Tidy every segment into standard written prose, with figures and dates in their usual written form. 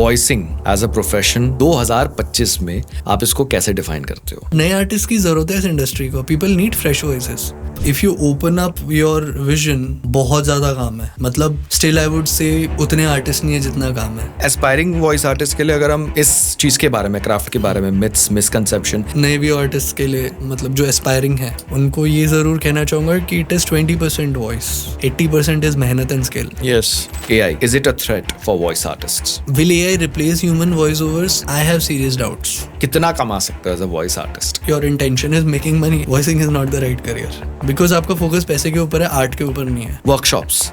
Voicing as a profession 2025 में आप इसको कैसे डिफाइन करते हो? नए आर्टिस्ट की जरूरत है इस इंडस्ट्री को. People need fresh voices. If you open up your vision, बहुत ज्यादा काम है. मतलब स्टिल आई वुड से उतने आर्टिस्ट नहीं है जितना काम है. एस्पायरिंग वॉइस आर्टिस्ट के लिए अगर हम इस चीज के बारे में, क्राफ्ट के बारे में, मिथ्स, मिसकंसेप्शन, नए भी आर्टिस्ट के लिए, मतलब जो एस्पायरिंग है, उनको ये जरूर कहना चाहूंगा कि इट इज 20% वॉइस, 80% इज मेहनत and skill. Yes. AI, is it a threat for voice artists? Will AI replace human voiceovers? I have serious doubts. कितना कमा सकते हो as a voice artist? Your intention is making money. Voicing is not the right career. Because आपका focus पैसे के ऊपर है, art के ऊपर नहीं है. वर्कशॉप्स.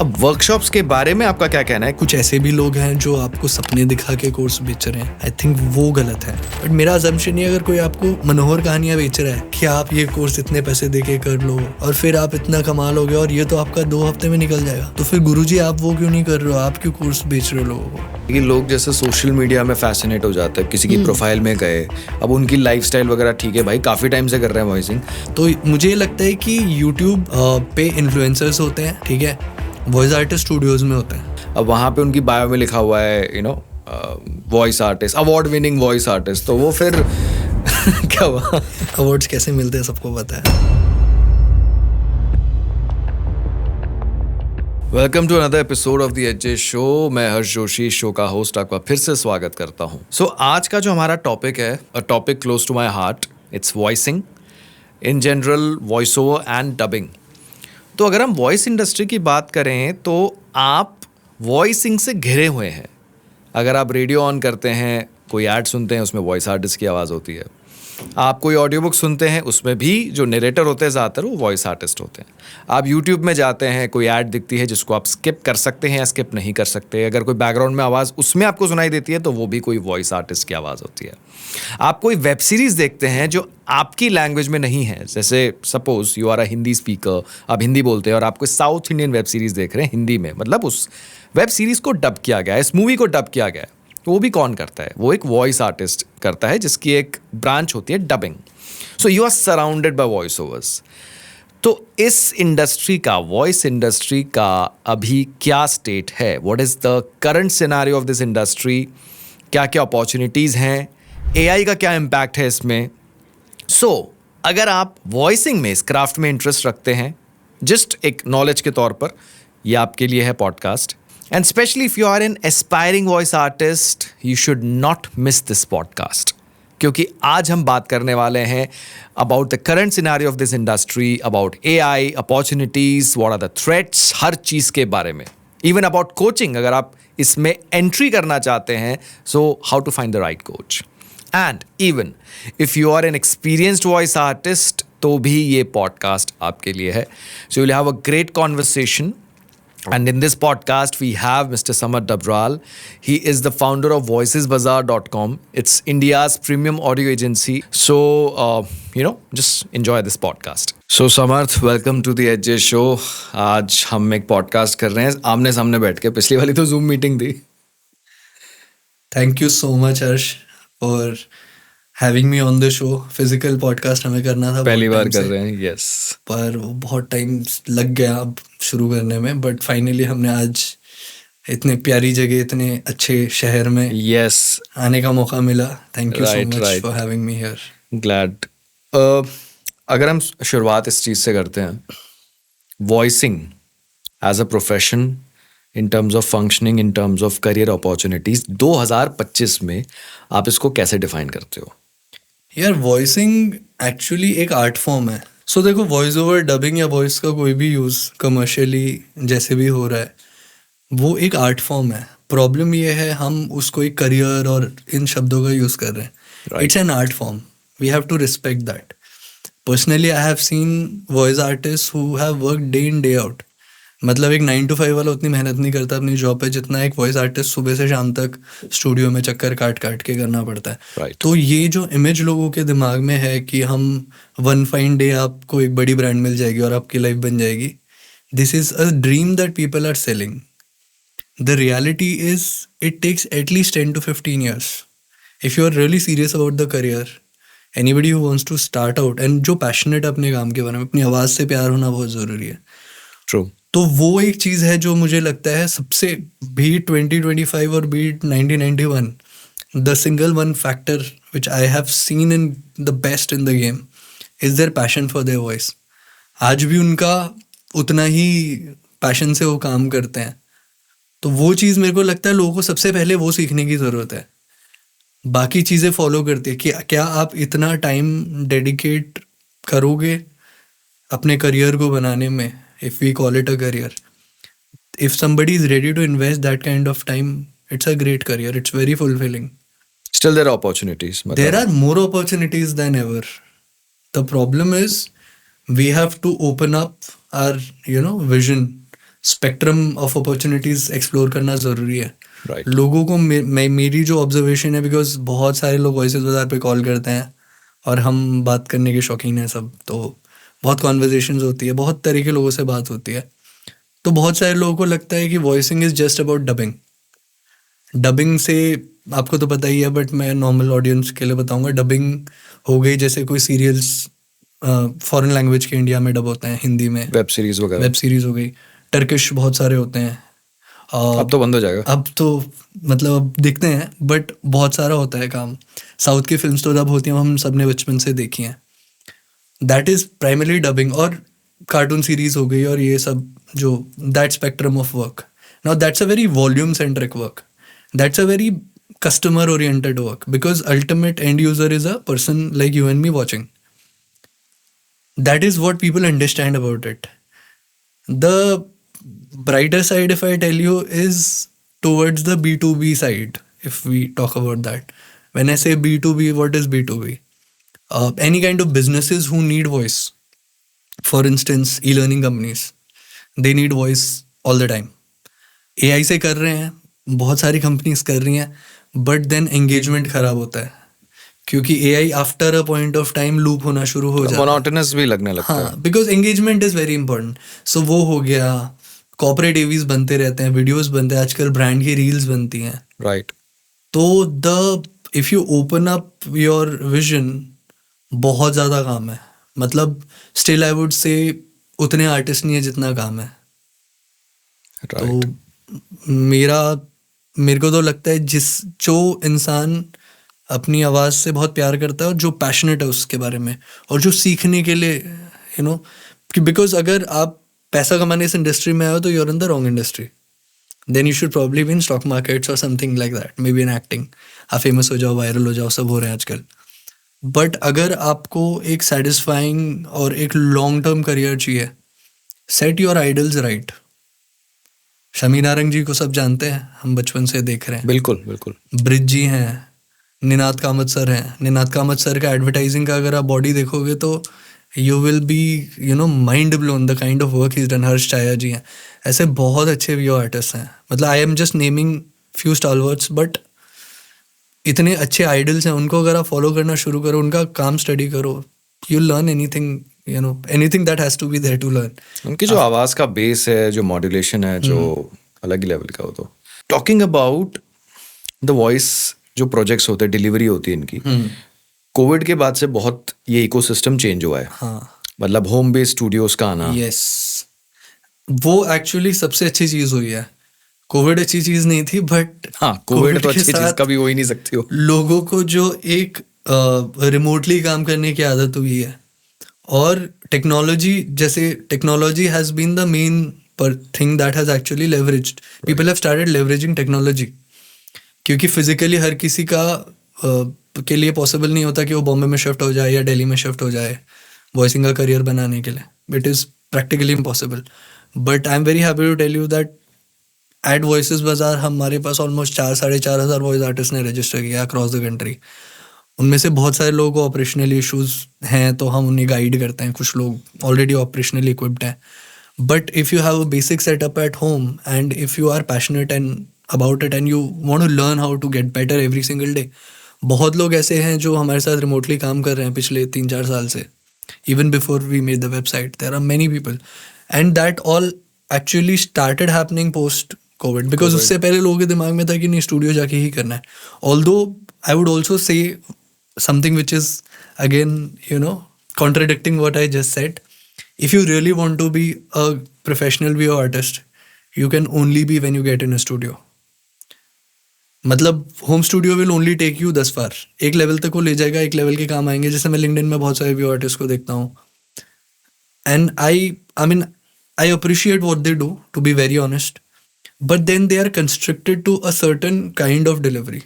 अब वर्कशॉप्स के बारे में आपका क्या कहना है? कुछ ऐसे भी लोग हैं जो आपको सपने दिखा के कोर्स बेच रहे हैं. आई थिंक वो गलत है. बट मेरा अजम्पशन है, अगर कोई आपको मनोहर कहानियां बेच रहा है कि आप ये कोर्स इतने पैसे दे के कर लो और फिर आप इतना कमा लोगे और ये तो आपका 2 हफ्ते में निकल जाएगा, तो फिर गुरुजी आप वो क्यों नहीं कर रहे हो? आप क्यों कोर्स बेच रहे हो लोगों को? ये लोग जैसे सोशल मीडिया में फैसिनेट हो जाते हैं, किसी की प्रोफाइल में गए, अब उनकी लाइफस्टाइल वगैरह ठीक है भाई, काफी टाइम से कर रहे हैं वॉइसिंग. तो मुझे ये लगता है कि यूट्यूब पे इन्फ्लुएंसर्स होते हैं, ठीक है, वॉइस आर्टिस्ट स्टूडियोज में होते हैं. अब वहाँ पे उनकी बायो में लिखा हुआ है voice artist, award winning voice artist, तो वो फिर क्या हुआ? अवार्ड्स कैसे मिलते हैं सबको पता है. Welcome to another episode of the HJ show. मैं हर्ष जोशी, शो का होस्ट, आपका फिर से स्वागत करता हूँ. सो आज का जो हमारा टॉपिक है, a topic close to my heart, it's voicing in general, voice over and dubbing. तो अगर हम वॉइस इंडस्ट्री की बात करें तो आप वॉइसिंग से घिरे हुए हैं. अगर आप रेडियो ऑन करते हैं, कोई ऐड सुनते हैं, उसमें वॉइस आर्टिस्ट की आवाज़ होती है. आप कोई ऑडियो बुक सुनते हैं, उसमें भी जो नरेटर होते हैं ज़्यादातर वो वॉइस आर्टिस्ट होते हैं. आप यूट्यूब में जाते हैं, कोई ऐड दिखती है जिसको आप स्किप कर सकते हैं या स्किप नहीं कर सकते. अगर कोई बैकग्राउंड में आवाज़ उसमें आपको सुनाई देती है तो वो भी कोई वॉइस आर्टिस्ट की आवाज़ होती है. आप कोई वेब सीरीज़ देखते हैं जो आपकी लैंग्वेज में नहीं है, जैसे suppose you are a Hindi speaker, आप हिंदी बोलते हैं और आप कोई साउथ इंडियन वेब सीरीज़ देख रहे हैं हिंदी में, मतलब उस वेब सीरीज़ को डब किया गया है, इस मूवी को डब किया गया है, तो वो भी कौन करता है? वो एक वॉइस आर्टिस्ट करता है जिसकी एक ब्रांच होती है dubbing. So you are surrounded by voice overs. तो इस इंडस्ट्री का, वॉइस इंडस्ट्री का अभी क्या स्टेट है? What is the current scenario of this industry? क्या क्या अपॉर्चुनिटीज़ हैं? AI का क्या इम्पैक्ट है इसमें? सो अगर आप वॉइसिंग में, इस क्राफ्ट में इंटरेस्ट रखते हैं, जस्ट एक नॉलेज के तौर पर, ये आपके लिए है podcast. And especially if you are an aspiring voice artist, you should not miss this podcast. क्योंकि आज हम बात करने वाले हैं about the current scenario of this industry, about AI, opportunities, what are the threats, हर चीज़ के बारे में. Even about coaching, अगर आप इसमें entry करना चाहते हैं, so how to find the right coach. And even if you are an experienced voice artist, तो भी ये podcast आपके लिए है. So you'll have a great conversation. And in this podcast, we have Mr. Samarth Dabral. He is the founder of voicesbazaar.com. It's India's premium audio agency. So, just enjoy this podcast. So, Samarth, welcome to the HJ Show. आज हम एक podcast कर रहे हैं आमने सामने बैठ के. पिछली वाली तो Zoom meeting थी. Thank you so much, Harsh, for having me on the show. Physical podcast हमें करना था, पहली बार कर रहे हैं. यस. पर वो बहुत टाइम लग गया अब शुरू करने में, बट फाइनली हमने आज इतने प्यारी जगह, इतने अच्छे शहर में यस आने का मौका मिला. Thank you so much for having me here. Glad. अगर हम शुरुआत इस चीज़ से करते हैं, voicing as a profession, in terms of functioning, in terms of career opportunities, 2025 में आप इसको कैसे डिफाइन करते हो? यार, वॉइसिंग एक्चुअली एक आर्ट फॉर्म है. सो देखो, वॉइस ओवर डबिंग या वॉइस का कोई भी यूज़ कमर्शियली जैसे भी हो रहा है, वो एक आर्ट फॉर्म है. प्रॉब्लम ये है हम उसको एक करियर और इन शब्दों का यूज़ कर रहे हैं. It's an art form. We have to respect that. Personally I have seen voice artist who have work day in day out. मतलब एक 9 to 5 वाला उतनी मेहनत नहीं करता अपनी जॉब पे जितना एक वॉइस आर्टिस्ट सुबह से शाम तक स्टूडियो में चक्कर काट काट के करना पड़ता है. Right. तो ये जो इमेज लोगों के दिमाग में है कि हम वन फाइन डे आपको एक बड़ी ब्रांड मिल जाएगी और आपकी लाइफ बन जाएगी, this is a dream that people are selling. The reality is it takes at least 10 to 15 years. If you are really serious about the career, anybody who wants to start out and जो passionate अपने काम के बारे में, अपनी आवाज़ से प्यार होना बहुत ज़रूरी है. ट्रू. तो वो एक चीज़ है जो मुझे लगता है सबसे, भी 2025 और भी 1991, the single one factor which I have seen in the best in the game is their passion for their voice. आज भी उनका उतना ही पैशन से वो काम करते हैं. तो वो चीज़ मेरे को लगता है लोगों को सबसे पहले वो सीखने की ज़रूरत है. बाकी चीज़ें फॉलो करते हैं कि क्या आप इतना टाइम डेडिकेट करोगे अपने करियर को बनाने में, if we call it a career. If somebody is ready to invest that kind of time, it's a great career, it's very fulfilling. Still there are opportunities. There are more opportunities than ever. The problem is we have to open up our vision. Spectrum of opportunities explore करना ज़रूरी है. Right. लोगों को मेरी जो observation है, because बहुत सारे लोग वॉइसेस बाजार पे कॉल करते हैं और हम बात करने के शौकीन हैं सब, तो बहुत कॉन्वर्जेशंस होती है, बहुत तरह के लोगों से बात होती है. तो बहुत सारे लोगों को लगता है कि voicing is just about dubbing. Dubbing से आपको तो पता ही है, बट मैं नॉर्मल ऑडियंस के लिए बताऊंगा. डबिंग हो गई जैसे कोई सीरियल्स फॉरेन लैंग्वेज के इंडिया में डब होते हैं हिंदी में, वेब सीरीज वगैरह. वेब सीरीज हो गई. टर्किश बहुत सारे होते हैं. अब तो बंद हो जाएगा. अब तो मतलब अब देखते हैं, बट बहुत सारा होता है काम. साउथ की फिल्म्स तो डब होती हैं, हम सब ने बचपन से देखी हैं. That is primary dubbing. और कार्टून सीरीज हो गई और ये सब, जो that spectrum of work. Now that's a very volume centric work. That's a very customer oriented work, because ultimate end user is a person like you and me watching. That is what people understand about it. The brighter side, if I tell you, is towards the B2B side, if we talk about that. When I say B2B, what is B2B? Any kind of businesses who need voice. For instance, e-learning companies, they need voice all the time. AI से कर रहे हैं, बहुत सारी companies कर रही हैं, but then engagement खराब होता है, क्योंकि AI after a point of time loop होना शुरू हो जाता है. मोनोटोनस भी लगने लगता है. हाँ, because engagement is very important. So वो हो गया. कॉर्पोरेट EVs बनते रहते हैं, वीडियोस बनते हैं, आजकल ब्रांड की रील्स बनती हैं. राइट. तो if you open up your vision, बहुत ज़्यादा काम है. मतलब स्टिल आई वुड से उतने आर्टिस्ट नहीं है जितना काम है. राइट. तो मेरे को तो लगता है जो इंसान अपनी आवाज़ से बहुत प्यार करता है और जो पैशनेट है उसके बारे में, और जो सीखने के लिए बिकॉज अगर आप पैसा कमाने इस इंडस्ट्री में आए हो तो you are in the wrong industry. Then you should probably be in stock markets और something like that, may be in acting. आप फेमस हो जाओ, वायरल हो जाओ, सब हो रहे हैं आजकल. बट अगर आपको एक सेटिस्फाइंग और एक लॉन्ग टर्म करियर चाहिए, set your idols right. Shammi Narang ji को सब जानते हैं, हम बचपन से देख रहे हैं. बिल्कुल बिल्कुल. ब्रिज जी हैं, निनाद कामत सर हैं. निनाद कामत सर का एडवर्टाइजिंग का अगर आप बॉडी देखोगे तो you will be mind blown the kind of work is done. Harsh Chhaya ji हैं. ऐसे बहुत अच्छे वीडियो आर्टिस्ट हैं. मतलब I am just naming few stalwarts, but इतने अच्छे आइडल्स हैं. उनको अगर आप फॉलो करना शुरू करो, उनका काम स्टडी करो, you learn anything. anything that has to be there to learn. उनकी जो आवाज का बेस है, जो मॉड्यूलेशन है, जो अलग ही लेवल का हो. तो टॉकिंग अबाउट द वॉइस, जो प्रोजेक्ट्स होते हैं, डिलीवरी होती है इनकी, कोविड के बाद से बहुत ये इकोसिस्टम चेंज हुआ है. हाँ, मतलब होम बेस्ड स्टूडियोज का आना. यस, वो एक्चुअली सबसे अच्छी चीज हुई है. कोविड अच्छी चीज नहीं थी, बट हाँ, कोविड तो अच्छी चीज कभी हो ही नहीं सकती हो. लोगों को जो एक रिमोटली काम करने की आदत हुई है, और टेक्नोलॉजी, जैसे technology has been the main thing that has actually leveraged. People have started leveraging technology, क्योंकि फिजिकली हर किसी का के लिए पॉसिबल नहीं होता कि वो बॉम्बे में शिफ्ट हो जाए या दिल्ली में शिफ्ट हो जाए वॉइसिंग का करियर बनाने के लिए. It is practically impossible. But I am very happy to tell you that at voices Bazaar हमारे पास ऑलमोस्ट 4,500 वॉइस आर्टिस्ट ने रजिस्टर किया अक्रॉस द कंट्री. उनमें से बहुत सारे लोगों को ऑपरेशनल इश्यूज हैं, तो हम उन्हें गाइड करते हैं. कुछ लोग ऑलरेडी ऑपरेशनली इक्विप्ड हैं. But if you have a basic setup at home, and if you are passionate and about it, and you want to learn how to get better every single day. बहुत लोग ऐसे हैं जो हमारे साथ remotely काम कर रहे हैं पिछले 3-4 साल से. Even before we made the website, there are many people, and that all actually started happening post covid, because उससे पहले लोगों के दिमाग में था कि नहीं, स्टूडियो जाके ही करना है. Although I would also say something which is again contradicting what I just said. if you really want to be a professional video artist, you can only be when you get in a studio. मतलब home studio will only take you 10 बार, एक level तक वो ले जाएगा, एक level के काम आएंगे. जैसे मैं लिंक्डइन में बहुत सारे व्यू आर्टिस्ट को देखता हूँ, and I mean I appreciate what they do, to be very honest, but then they are constricted to a certain kind of delivery.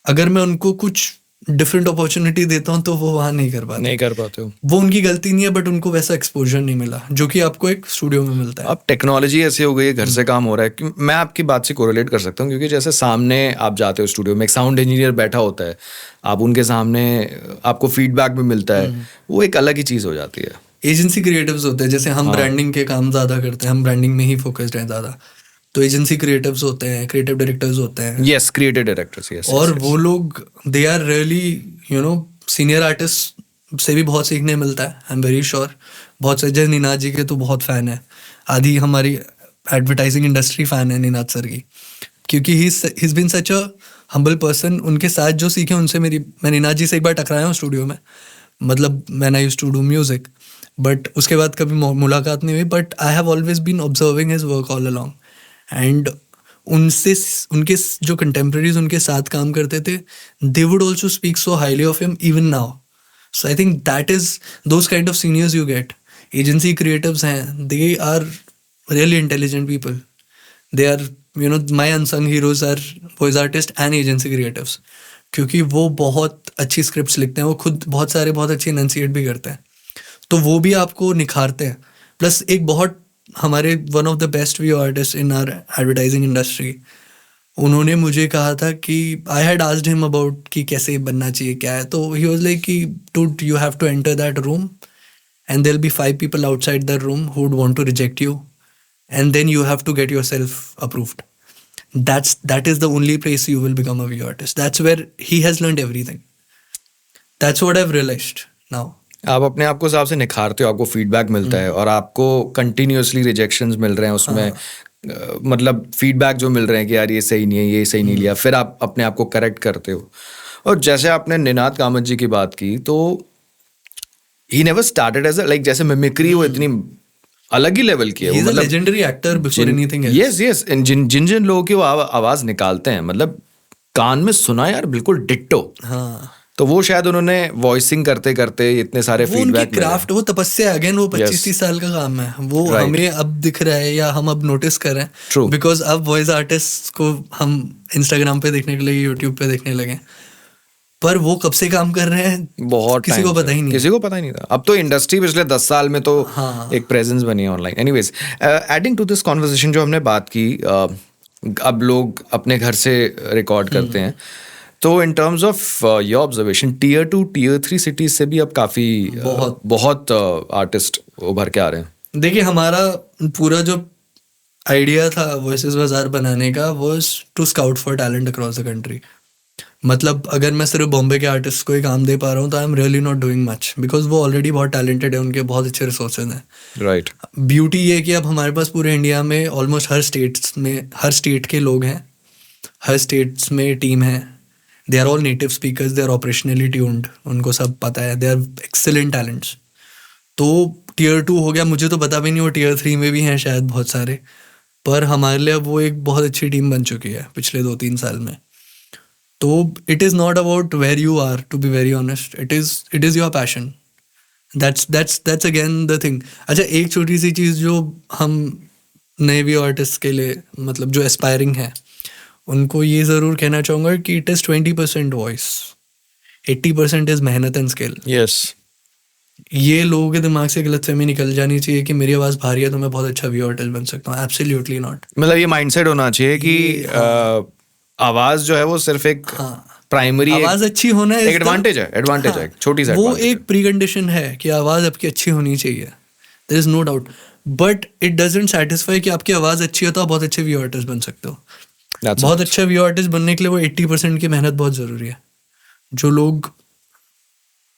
अगर मैं उनको कुछ डिफरेंट अपॉर्चुनिटी देता हूँ तो वो वहाँ नहीं कर पाते हो. वो उनकी गलती नहीं है, बट उनको वैसा एक्सपोजर नहीं मिला जो कि आपको एक स्टूडियो में मिलता है. अब टेक्नोलॉजी ऐसी हो गई है, घर से काम हो रहा है कि मैं आपकी बात से कोरिलेट कर सकता हूँ, क्योंकि जैसे सामने आप जाते हो स्टूडियो में, एक साउंड इंजीनियर बैठा होता है, आप उनके सामने, आपको फीडबैक भी मिलता है, वो एक अलग ही चीज़ हो जाती है. एजेंसी क्रिएटिव्स होते हैं, जैसे हम ब्रांडिंग के काम ज़्यादा करते हैं, हम ब्रांडिंग में ही फोकस्ड हैं ज़्यादा, तो एजेंसी क्रिएटिव्स होते हैं, क्रिएटिव डायरेक्टर्स होते हैं. Yes, creative directors, yes. और वो लोग they are really senior artist से भी बहुत सीखने मिलता है. I am very sure. बहुत से, जैसे निनाद जी के तो बहुत फ़ैन है, आधी हमारी एडवर्टाइजिंग इंडस्ट्री फ़ैन है निनाद सर की, क्योंकि he is been such a humble person. उनके साथ जो सीखे उनसे मैं निनाद जी से एक बार टकराया हूँ स्टूडियो में, मतलब man I used to do music, but उसके बाद कभी मुलाकात नहीं हुई, but I have always been observing his work all along. And उनके जो कंटेम्प्रेरीज उनके साथ काम करते थे, they would also speak so highly of him even now. So I think that is those kind of seniors you get. Agency creatives हैं, they are really intelligent people. They are my unsung heroes are voice artist and agency creatives, क्योंकि वो बहुत अच्छी scripts लिखते हैं, वो खुद बहुत अच्छी एनंसिएट भी करते हैं, तो वो भी आपको निखारते हैं. प्लस एक बहुत हमारे one of the best view artist in our advertising industry, उन्होंने मुझे कहा था कि I had asked him about कि कैसे बनना चाहिए, क्या है, तो ही वाज लाइक कि dude you have to enter that room and there will be 5 people outside that room who would want to reject you, and then you have to get yourself approved. That is the only place you will become a video artist. That's where he has learned everything. That's what I've realized now. आप अपने आप को हिसाब से निखारते हो, आपको feedback मिलता है, और आपको कंटिन्यूसली रिजेक्शंस मिल रहे हैं उसमें, मतलब फीडबैक जो मिल रहे हैं कि यार ये सही नहीं है, ये सही नहीं लिया, फिर आप अपने आप को करेक्ट करते हो. और जैसे आपने निनाद कामत जी की बात की, तो he never started as like, जैसे मिमिक्री वो इतनी अलग ही लेवल की है. He's a legendary actor before anything else. Yes. जिन लोगों की वो आवाज निकालते हैं, मतलब कान में सुना यार बिल्कुल डिट्टो. हाँ, तो वो शायद उन्होंने वॉइसिंग करते करते इतने सारे फीडबैक, क्राफ्ट, वो तपस्या, अगेन वो 25-30 साल का काम है, वो हमें अब दिख रहा है या हम अब नोटिस कर रहे हैं, बिकॉज अब वॉइस आर्टिस्ट को हम इंस्टाग्राम पे देखने के लिए, यूट्यूब पे देखने लगे, पर वो कब से काम कर रहे हैं बहुत किसी को पता ही नहीं था. अब तो इंडस्ट्री पिछले 10 साल में तो एक प्रेजेंस बनी है online. Anyways, adding to this conversation जो हमने बात की, अब लोग अपने घर से रिकॉर्ड करते हैं, तो इन terms of your observation, Tier 2 Tier 3 cities से भी अब काफ़ी बहुत आर्टिस्ट उभर के आ रहे हैं. देखिए, हमारा पूरा जो आइडिया था वॉइसेस बाजार बनाने का was to scout for talent across the country. मतलब अगर मैं सिर्फ बॉम्बे के आर्टिस्ट को ही काम दे पा रहा हूँ तो I am really not doing much, because वो ऑलरेडी बहुत टैलेंटेड है, उनके बहुत अच्छे रिसोर्सेज हैं. राइट. ब्यूटी ये कि अब हमारे पास पूरे इंडिया में ऑलमोस्ट हर स्टेट के लोग हैं, हर स्टेट्स में टीम है. They are all native speakers, they are operationally tuned, उनको सब पता है, दे आर एक्सेलेंट टैलेंट्स. तो Tier 2 हो गया, मुझे तो पता भी नहीं, वो Tier 3 में भी हैं शायद बहुत सारे, पर हमारे लिए अब वो एक बहुत अच्छी टीम बन चुकी है पिछले 2-3 साल में. तो it is not about where you are, to be very honest, it is your passion. That's again the thing. अच्छा, एक छोटी सी चीज़ जो हम नए भी आर्टिस्ट के लिए, मतलब जो एस्पायरिंग है, उनको ये ज़रूर कहना चाहूँगा कि इट इज़ 20% वॉइस, 80% इज़ मेहनत एंड स्किल. यस. ये लोगों के दिमाग से गलतफहमी निकल जानी चाहिए कि मेरी आवाज़ भारी है तो मैं बहुत अच्छा व्यू आर्टिस्ट बन सकता हूँ. Absolutely not. मतलब ये माइंडसेट होना चाहिए कि आवाज जो है वो सिर्फ एक प्राइमरी, आवाज अच्छी होना है, एक एडवांटेज है, छोटी सी, वो एक प्री कंडीशन है कि आवाज आपकी अच्छी होनी चाहिए, there is no doubt. But it doesn't satisfy कि आपकी आवाज अच्छी हो तो आप बहुत अच्छे व्यू आर्टिस्ट बन सकते हो. बहुत अच्छा व्यू आर्टिस्ट बनने के लिए वो 80% की मेहनत बहुत जरूरी है. जो लोग,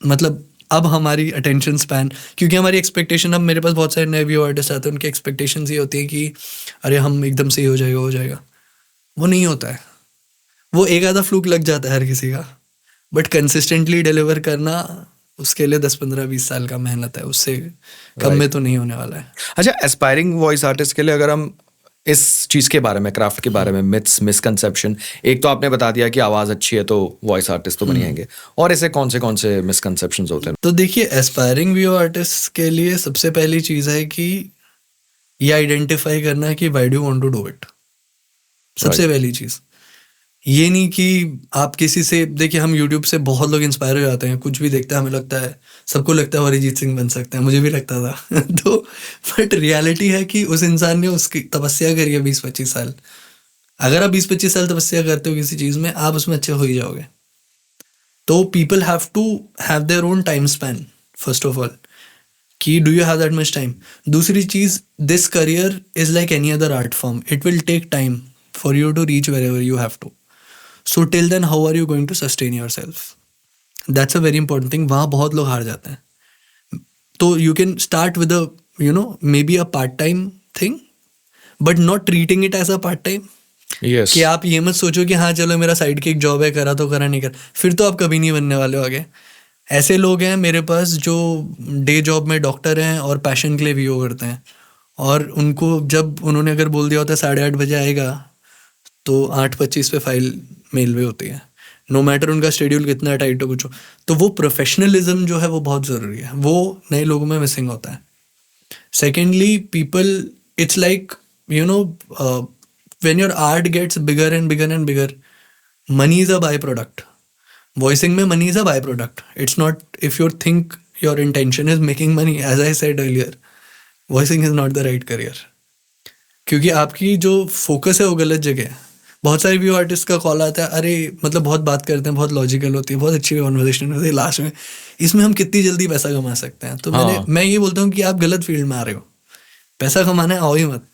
मतलब अब हमारी अटेंशन स्पैन, क्योंकि हमारी एक्सपेक्टेशन, अब मेरे पास बहुत सारे नए व्यू आर्टिस्ट आते हैं, उनकी एक्सपेक्टेशन ये होती है कि अरे हम एकदम से हो जाएगा. वो नहीं होता है. वो एक आधा फ्लूक लग जाता है हर किसी का, बट कंसिस्टेंटली डिलीवर करना उसके लिए 10-15-20 साल का मेहनत है, उससे कम में तो नहीं होने वाला है। अच्छा, एस्पायरिंग वॉइस आर्टिस्ट के लिए अगर हम इस चीज के बारे में, क्राफ्ट के बारे में, मिथ्स, मिसकंसेप्शन, एक तो आपने बता दिया कि आवाज अच्छी है तो वॉइस आर्टिस्ट तो बन जाएंगे, और ऐसे कौन से मिसकंसेप्शंस होते हैं? तो देखिए, एस्पायरिंग वीडियो आर्टिस्ट के लिए सबसे पहली चीज है कि ये आइडेंटिफाई करना है कि why do want to do it. सबसे पहली चीज ये नहीं कि आप किसी से, देखिए हम यूट्यूब से बहुत लोग इंस्पायर हो जाते हैं, कुछ भी देखते हैं, हमें लगता है, सबको लगता है अरिजीत सिंह बन सकते हैं, मुझे भी लगता था तो बट रियलिटी है कि उस इंसान ने उसकी तपस्या करी है 20-25 साल। अगर आप 20-25 साल तपस्या करते हो किसी चीज में, आप उसमें अच्छे हो ही जाओगे। तो people have to have their own time span first of all, कि do you have that much time. दूसरी चीज, this career is like any other art form, it will take time for you to reach wherever you have to. So till then how are you going to sustain yourself, that's a very important thing. वहाँ बहुत लोग हार जाते हैं। तो you can start with a maybe a part time thing, but not treating it as a part time. Yes, कि आप ये मत सोचो कि हाँ चलो मेरा साइड की एक जॉब है, करा तो करा, नहीं करा, फिर तो आप कभी नहीं बनने वाले हो आगे। ऐसे लोग हैं मेरे पास जो डे जॉब में डॉक्टर हैं और पैशन के लिए वीओ करते हैं, और उनको जब उन्होंने अगर बोल दिया होता है 8:30 बजे आएगा, तो 8:25 पे फाइल मेल पे होती है, नो मैटर उनका शेड्यूल कितना टाइट हो कुछ हो। तो वो प्रोफेशनलिज्म जो है वो बहुत ज़रूरी है, वो नए लोगों में मिसिंग होता है। Secondly, people, it's like when your art gets bigger and bigger and bigger, money is a byproduct. Voicing में money is a byproduct. It's not, if you think your intention is making money, as I said earlier, voicing is not the right career. क्योंकि आपकी जो focus है वो गलत जगह है। बहुत सारे व्यू आर्टिस्ट का कॉल आता है, अरे मतलब बहुत बात करते हैं, बहुत लॉजिकल होती है, बहुत अच्छी कॉन्वर्सेशन होती है, लास्ट में इसमें हम कितनी जल्दी पैसा कमा सकते हैं। तो मैं ये बोलता हूँ कि आप गलत फील्ड में आ रहे हो, पैसा कमाना है, आओ ही मत,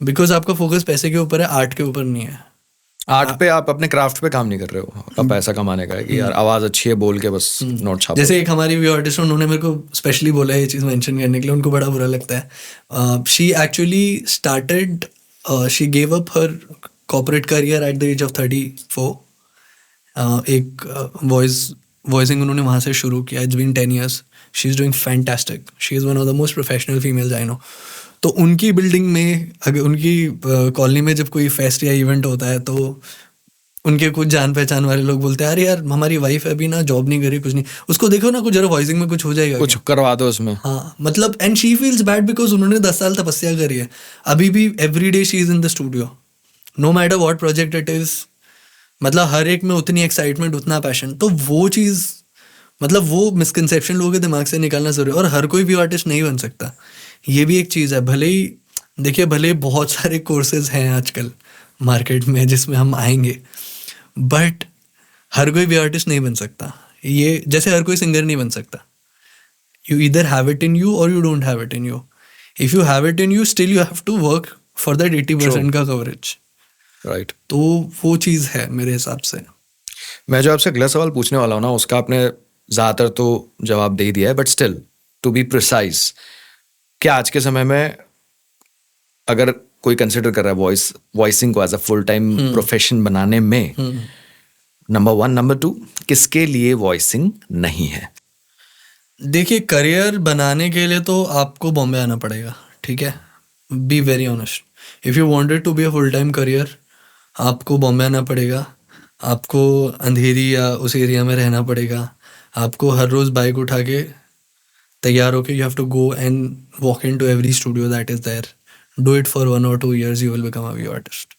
बिकॉज आपका फोकस पैसे के ऊपर है, आर्ट के ऊपर नहीं है। आर्ट पे आप अपने क्राफ्ट पे काम नहीं कर रहे हो, आपका पैसा कमाने का है कि यार आवाज अच्छी है बोल के बस नोट छापो। जैसे एक हमारी व्यू आर्टिस्ट, उन्होंने मेरे को स्पेशली बोला है ये चीज़ मेंशन करने के लिए, उनको बड़ा बुरा लगता है। She actually started, she gave up her corporate career at the age of 34। एक वॉइसिंग उन्होंने वहाँ से शुरू किया। It's been 10 years. She is doing fantastic, she is one of the most professional females I know. तो उनकी बिल्डिंग में, अगर उनकी कॉलोनी में जब कोई फेस्ट या इवेंट होता है, तो उनके कुछ जान पहचान वाले लोग बोलते हैं, अरे यार हमारी वाइफ अभी ना जॉब नहीं करी, कुछ नहीं, उसको देखो ना, कुछ जरा वॉइसिंग में कुछ हो जाएगा, कुछ करवा दो उसमें। हाँ मतलब, and she feels bad because उन्होंने 10 साल तपस्या करी है। अभी भी every day she is in the studio, no matter what project it is. मतलब हर एक में उतनी एक्साइटमेंट, उतना पैशन। तो वो चीज़, मतलब वो मिसकंसेप्शन लोगों के दिमाग से निकालना जरूरी है। और हर कोई भी आर्टिस्ट नहीं बन सकता, ये भी एक चीज़ है। भले ही देखिए, भले बहुत सारे कोर्सेज हैं आजकल मार्केट में जिसमें हम आएंगे, बट हर कोई भी आर्टिस्ट नहीं बन सकता। ये जैसे हर कोई सिंगर नहीं बन सकता। You either have it in you और you don't have it in you. If you have it in you, still you have to work for that 80% का कवरेज। राइट, तो वो चीज़ है मेरे हिसाब से। मैं जो आपसे अगला सवाल पूछने वाला हूँ ना, उसका आपने ज़्यादातर तो जवाब दे ही दिया है, but still to be precise, क्या आज के समय में अगर कोई कंसिडर कर रहा है वॉइसिंग को as a full time profession बनाने में, नंबर 1, नंबर 2, किसके लिए वॉइसिंग नहीं है? देखिए, करियर बनाने के लिए तो आपको बॉम्बे आना पड़ेगा, ठीक है, be very honest. If you wanted to be a full time career, आपको बॉम्बे आना पड़ेगा, आपको अंधेरी या उस एरिया में रहना पड़ेगा, आपको हर रोज़ बाइक उठा के तैयार होके you have to go and walk in to every studio that is there, do it for 1 or 2 years, you will become a video artist.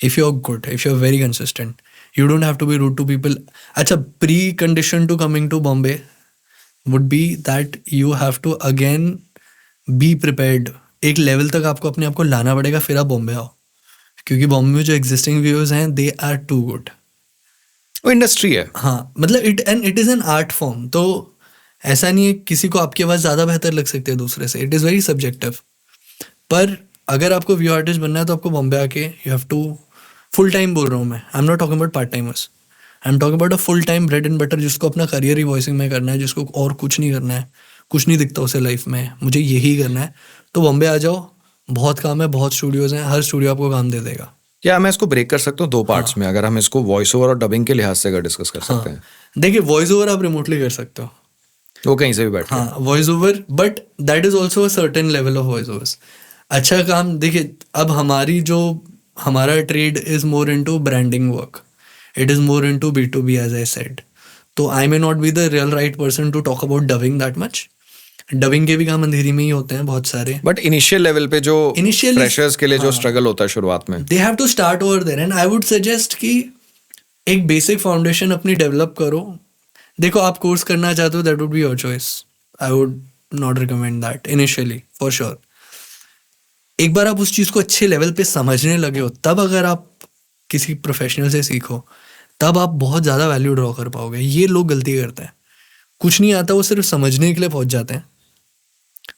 If you're good, if you're very consistent, you don't have to be rude to people. अच्छा, pre-condition to coming to Bombay would be that you have to again be prepared. एक level तक आपको अपने आप को लाना पड़ेगा, फिर आप बॉम्बे आओ, क्योंकि बॉम्बे में जो एग्जिस्टिंग व्यूअर्स हैं, दे आर टू गुड। वो इंडस्ट्री है। हाँ मतलब, it is an art form. तो ऐसा नहीं है किसी को आपकी आवाज़ ज़्यादा बेहतर लग सकती है दूसरे से, इट इज़ वेरी सब्जेक्टिव। पर अगर आपको व्यू आर्टिस्ट बनना है तो आपको बॉम्बे आके you have to, full time बोल रहा हूँ मैं, I am not talking about part timers, I am talking about a full time bread and butter, जिसको अपना करियर ही वॉइसिंग में करना है, जिसको और कुछ नहीं करना है, कुछ नहीं दिखता उसे लाइफ में, मुझे यही करना है, तो बॉम्बे आ जाओ। बहुत काम है, बहुत स्टूडियोज़ हैं, हर स्टूडियो आपको काम दे देगा। क्या मैं इसको ब्रेक कर सकता हूँ दो पार्ट्स में, अगर हम इसको वॉइस ओवर और डबिंग के लिहाज से अगर डिस्कस कर सकते हैं? देखिए वॉइस ओवर आप रिमोटली कर सकते हो, वो कहीं से भी बैठ के। हाँ voice over, but that is also a certain level of voice overs. अच्छा काम देखिए, अब हमारा trade is more into branding work, it is more into B2B as I said, तो I may not be the real right person to talk about dubbing that much. Dubbing के भी काम अंधेरी में ही होते हैं बहुत सारे, बट इनिशियल लेवल पे जो Initially, फ्रेशर्स के लिए जो स्ट्रगल होता है शुरुआत में, they have to start over there, and I would suggest कि एक बेसिक फाउंडेशन अपनी डेवलप करो। देखो आप कोर्स करना चाहते हो, that would be your choice, I would not recommend that initially for sure. एक बार आप उस चीज़ को अच्छे लेवल पे समझने लगे हो, तब अगर आप किसी प्रोफेशनल से सीखो, तब आप बहुत ज़्यादा वैल्यू ड्रॉ कर पाओगे। ये लोग गलती करते हैं, कुछ नहीं आता, वो सिर्फ समझने के लिए पहुंच जाते हैं।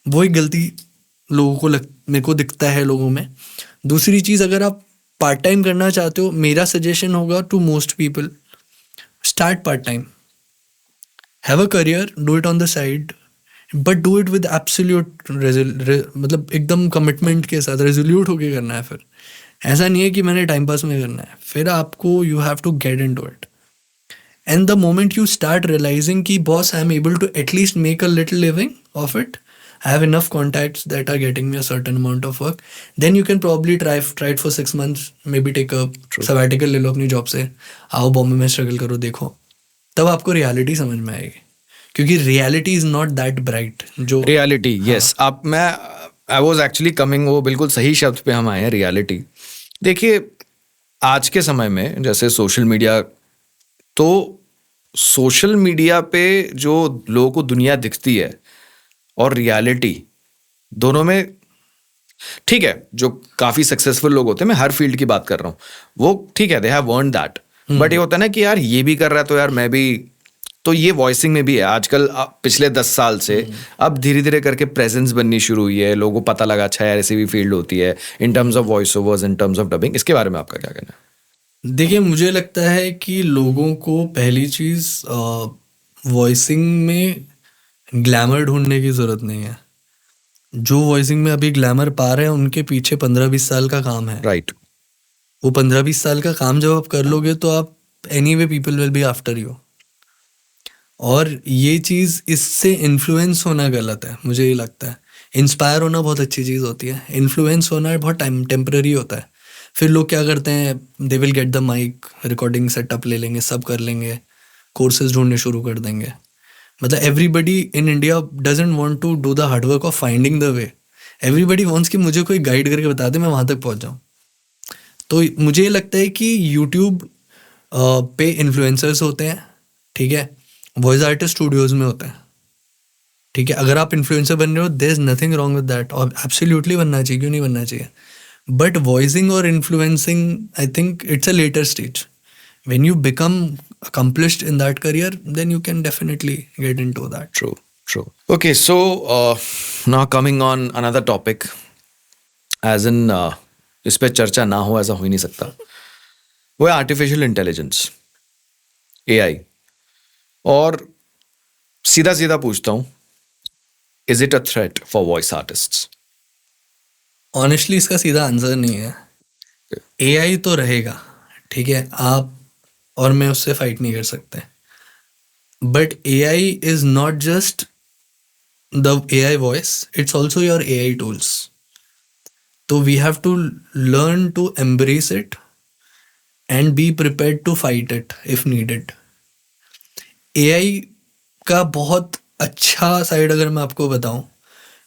वो एक गलती लोगों को मेरे को दिखता है लोगों में। दूसरी चीज़, अगर आप पार्ट टाइम करना चाहते हो, मेरा सजेशन होगा to most people, start part time, have a career, do it on the side, but do it with absolute मतलब एकदम कमिटमेंट के साथ, रेजोल्यूट होके करना है। फिर ऐसा नहीं है कि मैंने टाइम पास में करना है, फिर आपको you have to get into it. And the moment you start realizing कि boss, I'm able to at least make a little living of it, I have enough contacts that are getting me a certain amount of work, then you can probably try it for 6 months, maybe take a sabbatical ले लो अपनी job से, आओ बॉम्बे में struggle करो, देखो तब आपको reality समझ में आएगी, क्योंकि reality is not that bright. जो रियलिटी, यस, अब मैं आई वॉज एक्चुअली कमिंग, वो बिल्कुल सही शब्द पे हम आए हैं, रियलिटी। देखिए आज के समय में जैसे सोशल मीडिया, तो सोशल मीडिया पे जो लोगों को दुनिया दिखती है और रियलिटी, दोनों में ठीक है, जो काफ़ी सक्सेसफुल लोग होते हैं, मैं हर फील्ड की बात कर रहा हूँ, वो ठीक है, they have earned that, but ये होता है ना कि यार ये भी कर रहा है तो यार मैं भी, तो ये वॉइसिंग में भी है आजकल। पिछले 10 साल से अब धीरे धीरे करके प्रेजेंस बननी शुरू हुई है, लोगों को पता लगा अच्छा यार ऐसी भी फील्ड होती है इन terms of voice overs, in terms of dubbing. इसके बारे में आपका क्या कहना है? देखिए मुझे लगता है कि लोगों को पहली चीज़ वॉइसिंग में ग्लैमर ढूंढने की ज़रूरत नहीं है। जो वॉइसिंग में अभी ग्लैमर पा रहे हैं, उनके पीछे 15-20 साल का काम है। राइट। वो 15-20 साल का काम जब आप कर लोगे तो आप anyway people will be after you. और ये चीज़, इससे इन्फ्लुएंस होना गलत है, मुझे ये लगता है। इंस्पायर होना बहुत अच्छी चीज़ होती है, इन्फ्लुएंस होना बहुत टेम्पररी होता है। फिर लोग क्या करते हैं, they will get the mic, recording setup ले लेंगे, सब कर लेंगे, कोर्सेज ढूंढने शुरू कर देंगे। मतलब everybody in India doesn't want to do the hard work of finding the way, everybody wants कि मुझे कोई गाइड करके बता दे, मैं वहाँ तक पहुँच जाऊँ। तो मुझे ये लगता है कि यूट्यूब पे इन्फ्लुएंसर्स होते हैं, ठीक है, वॉइस आर्टिस्ट स्टूडियोज़ में होते हैं, ठीक है। अगर आप इन्फ्लुएंसर बन रहे हो, there is nothing wrong with that, और एब्सोल्युटली बनना चाहिए, क्यों नहीं बनना चाहिए। बट वॉइसिंग और influencing, I think it's a later stage. When you become accomplished in that career, then you can definitely get into that. True, true. Okay, so now coming on another topic, as in इस पे चर्चा ना हो ऐसा हो ही नहीं सकता, वो है आर्टिफिशियल इंटेलिजेंस, AI। और सीधा सीधा पूछता हूँ, is it a threat for voice artists? Honestly, इसका सीधा आंसर नहीं है। AI तो रहेगा, ठीक है, आप और मैं उससे फाइट नहीं कर सकते, but AI is not just the AI voice, it's also your AI tools. तो we have to learn to embrace it and be prepared to fight it if needed. AI का बहुत अच्छा साइड अगर मैं आपको बताऊं,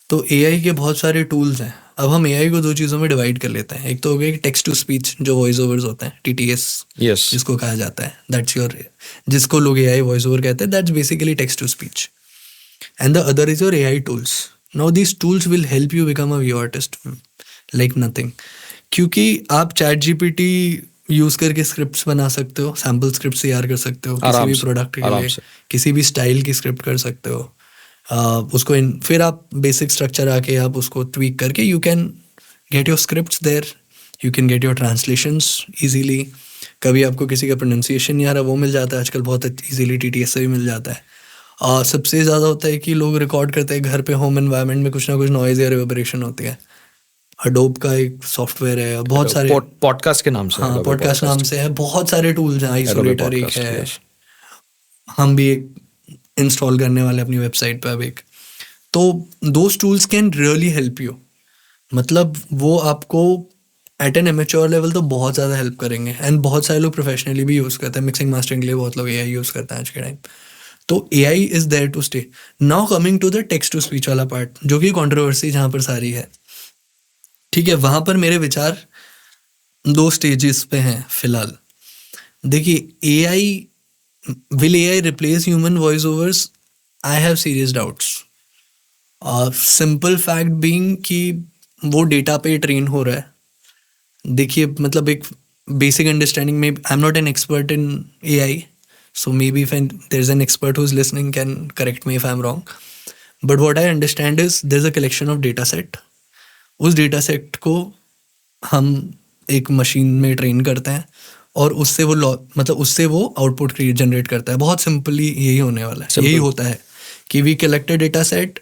तो AI के बहुत सारे टूल्स हैं। अब हम AI को दो चीज़ों में डिवाइड कर लेते हैं। एक तो हो गया टेक्स्ट टू स्पीच, जो वॉइस ओवर्स होते हैं, TTS यस, जिसको कहा जाता है, दैट्स योर, जिसको लोग AI वॉइस ओवर कहते हैं, that's basically text to speech. And the other is your AI tools. Now these tools will help you become a video artist like nothing, क्योंकि आप ChatGPT यूज़ करके scripts बना सकते हो, सैम्पल स्क्रिप्ट तैयार कर सकते हो किसी भी प्रोडक्ट के लिए, किसी भी स्टाइल की स्क्रिप्ट कर सकते हो। उसको फिर आप बेसिक स्ट्रक्चर आके आप उसको ट्वीक करके you can get your scripts there, you can get your translations easily. कभी आपको किसी का प्रोनाउंसिएशन नहीं आ रहा, वो मिल जाता है आजकल बहुत इजीली, TTS से भी मिल जाता है। सबसे ज़्यादा होता है कि लोग रिकॉर्ड करते हैं घर पे, होम एनवायरनमेंट में कुछ ना कुछ नॉइज़ या रिवर्बरेशन होती है, अडोब का एक सॉफ्टवेयर है, बहुत सारे, पॉडकास्ट के नाम से हाँ Adobe पॉडकास्ट नाम Podcast। से है, बहुत सारे टूल्स हैं, Adobe आइसोलेटर एक Podcast, है, yes। हम भी एक इंस्टॉल करने वाले अपनी वेबसाइट पे अब एक। तो those tools can really help you, मतलब वो आपको एट एन एमेच्योर लेवल तो बहुत ज़्यादा हेल्प करेंगे, एंड बहुत सारे लोग प्रोफेशनली भी यूज़ करते हैं, मिक्सिंग मास्टरिंग के लिए बहुत लोग AI यूज़ करते हैं आज के टाइम। तो AI is there to stay. Now coming to the text to speech वाला पार्ट, जो कि कंट्रोवर्सी जहाँ पर सारी है, ठीक है, वहाँ पर मेरे विचार 2 स्टेजेस पे हैं फिलहाल। देखिए, will AI replace human voice overs? I have serious doubts. Simple fact being कि वो डेटा पे ट्रेन हो रहा है। देखिए, मतलब एक बेसिक अंडरस्टैंडिंग में, आई am not an expert in AI, so maybe if there's an expert who's listening can correct me if I'm wrong, but what I understand is there's a collection of data set. उस data set को हम एक machine में train करते हैं और उससे वो मतलब उससे वो आउटपुट जनरेट करता है। बहुत सिंपली यही होने वाला है, यही होता है कि we collect a data set,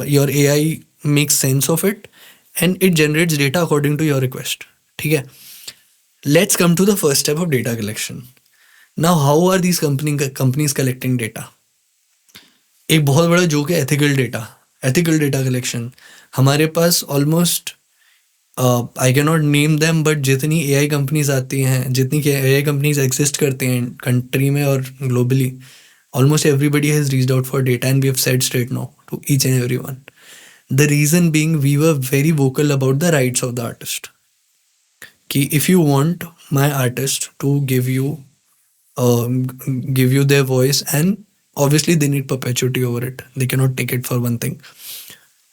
your AI makes sense of it and it generates data according to your request. ठीक है, let's come to the first step of data collection. Now how are these companies collecting data? एक बहुत बड़ा joke है ethical data collection. हमारे पास almost, I can not name them, but जितनी AI companies आती हैं, जितनी AI कंपनीज एग्जिस्ट करती हैं कंट्री में और globally, almost everybody has reached out for data and we have said straight no to each and every one. The reason being we were very vocal about the rights of the artist, कि if you want my artist to give you their voice, and obviously they need perpetuity over it, they cannot take it for one thing,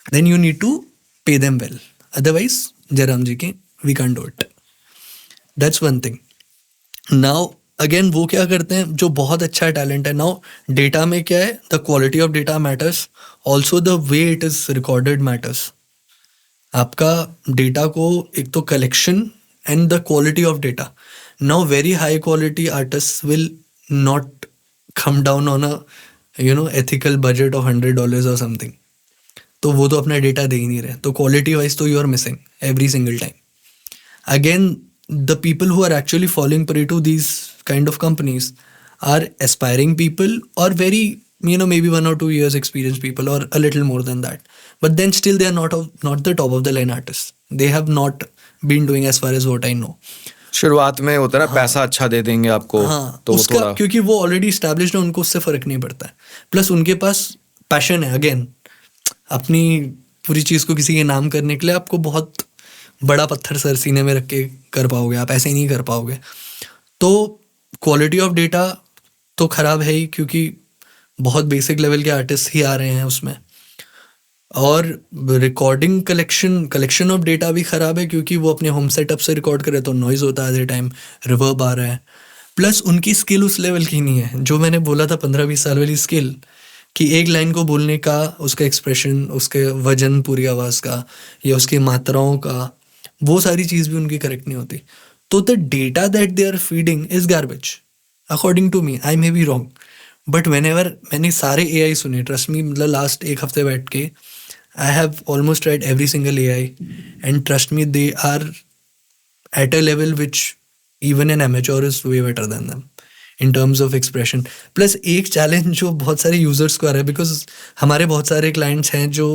then you need to pay them well, otherwise Jairam ji ki we can't do it. That's one thing. Now again वो क्या करते हैं, जो बहुत अच्छा talent है, now data में क्या है, the quality of data matters, also the way it is recorded matters. आपका डेटा को एक तो collection and the quality of data. Now very high quality artists will not come down on a ethical budget of $100 or something. तो वो तो अपना data दे ही नहीं रहे, तो क्वालिटी वाइज तो you are missing every single time. Again the people who are actually following prey to these kind of companies are aspiring people और very maybe 1 or 2 years experienced people or a little more than that, but then still they are not the top of the line artists. They have not been doing, as far as what I know. शुरुआत में होता है ना, पैसा अच्छा दे देंगे आपको, हाँ, तो उसका थोड़ा, क्योंकि वो ऑलरेडी इस्टेब्लिश्ड है, उनको उससे फर्क नहीं पड़ता है। प्लस उनके पास पैशन है, अगेन अपनी पूरी चीज़ को किसी के नाम करने के लिए आपको बहुत बड़ा पत्थर सर सीने में रख के कर पाओगे, आप ऐसे ही नहीं कर पाओगे। तो क्वालिटी ऑफ डेटा तो ख़राब है ही, क्योंकि बहुत बेसिक लेवल के आर्टिस्ट ही आ रहे हैं उसमें, और रिकॉर्डिंग कलेक्शन ऑफ डेटा भी ख़राब है, क्योंकि वो अपने होम सेटअप से रिकॉर्ड करे तो नॉइज़ होता है, आधे टाइम रिवर्ब आ रहा है। प्लस उनकी स्किल उस लेवल की नहीं है, जो मैंने बोला था 15-20 साल वाली स्किल, कि एक लाइन को बोलने का उसका एक्सप्रेशन, उसके वजन पूरी आवाज़ का या उसकी मात्राओं का, वो सारी चीज़ भी उनकी करेक्ट नहीं होती। तो the data that they are feeding is garbage according to me. I may be wrong, but मैंने सारे AI सुने, ट्रस्ट मी, मतलब लास्ट एक हफ्ते बैठ के I have almost tried every single AI, and trust me, they are at a level which even an amateur is way better than them in terms of expression. Plus एक challenge जो बहुत सारे users को आ रहा है, because हमारे बहुत सारे clients हैं जो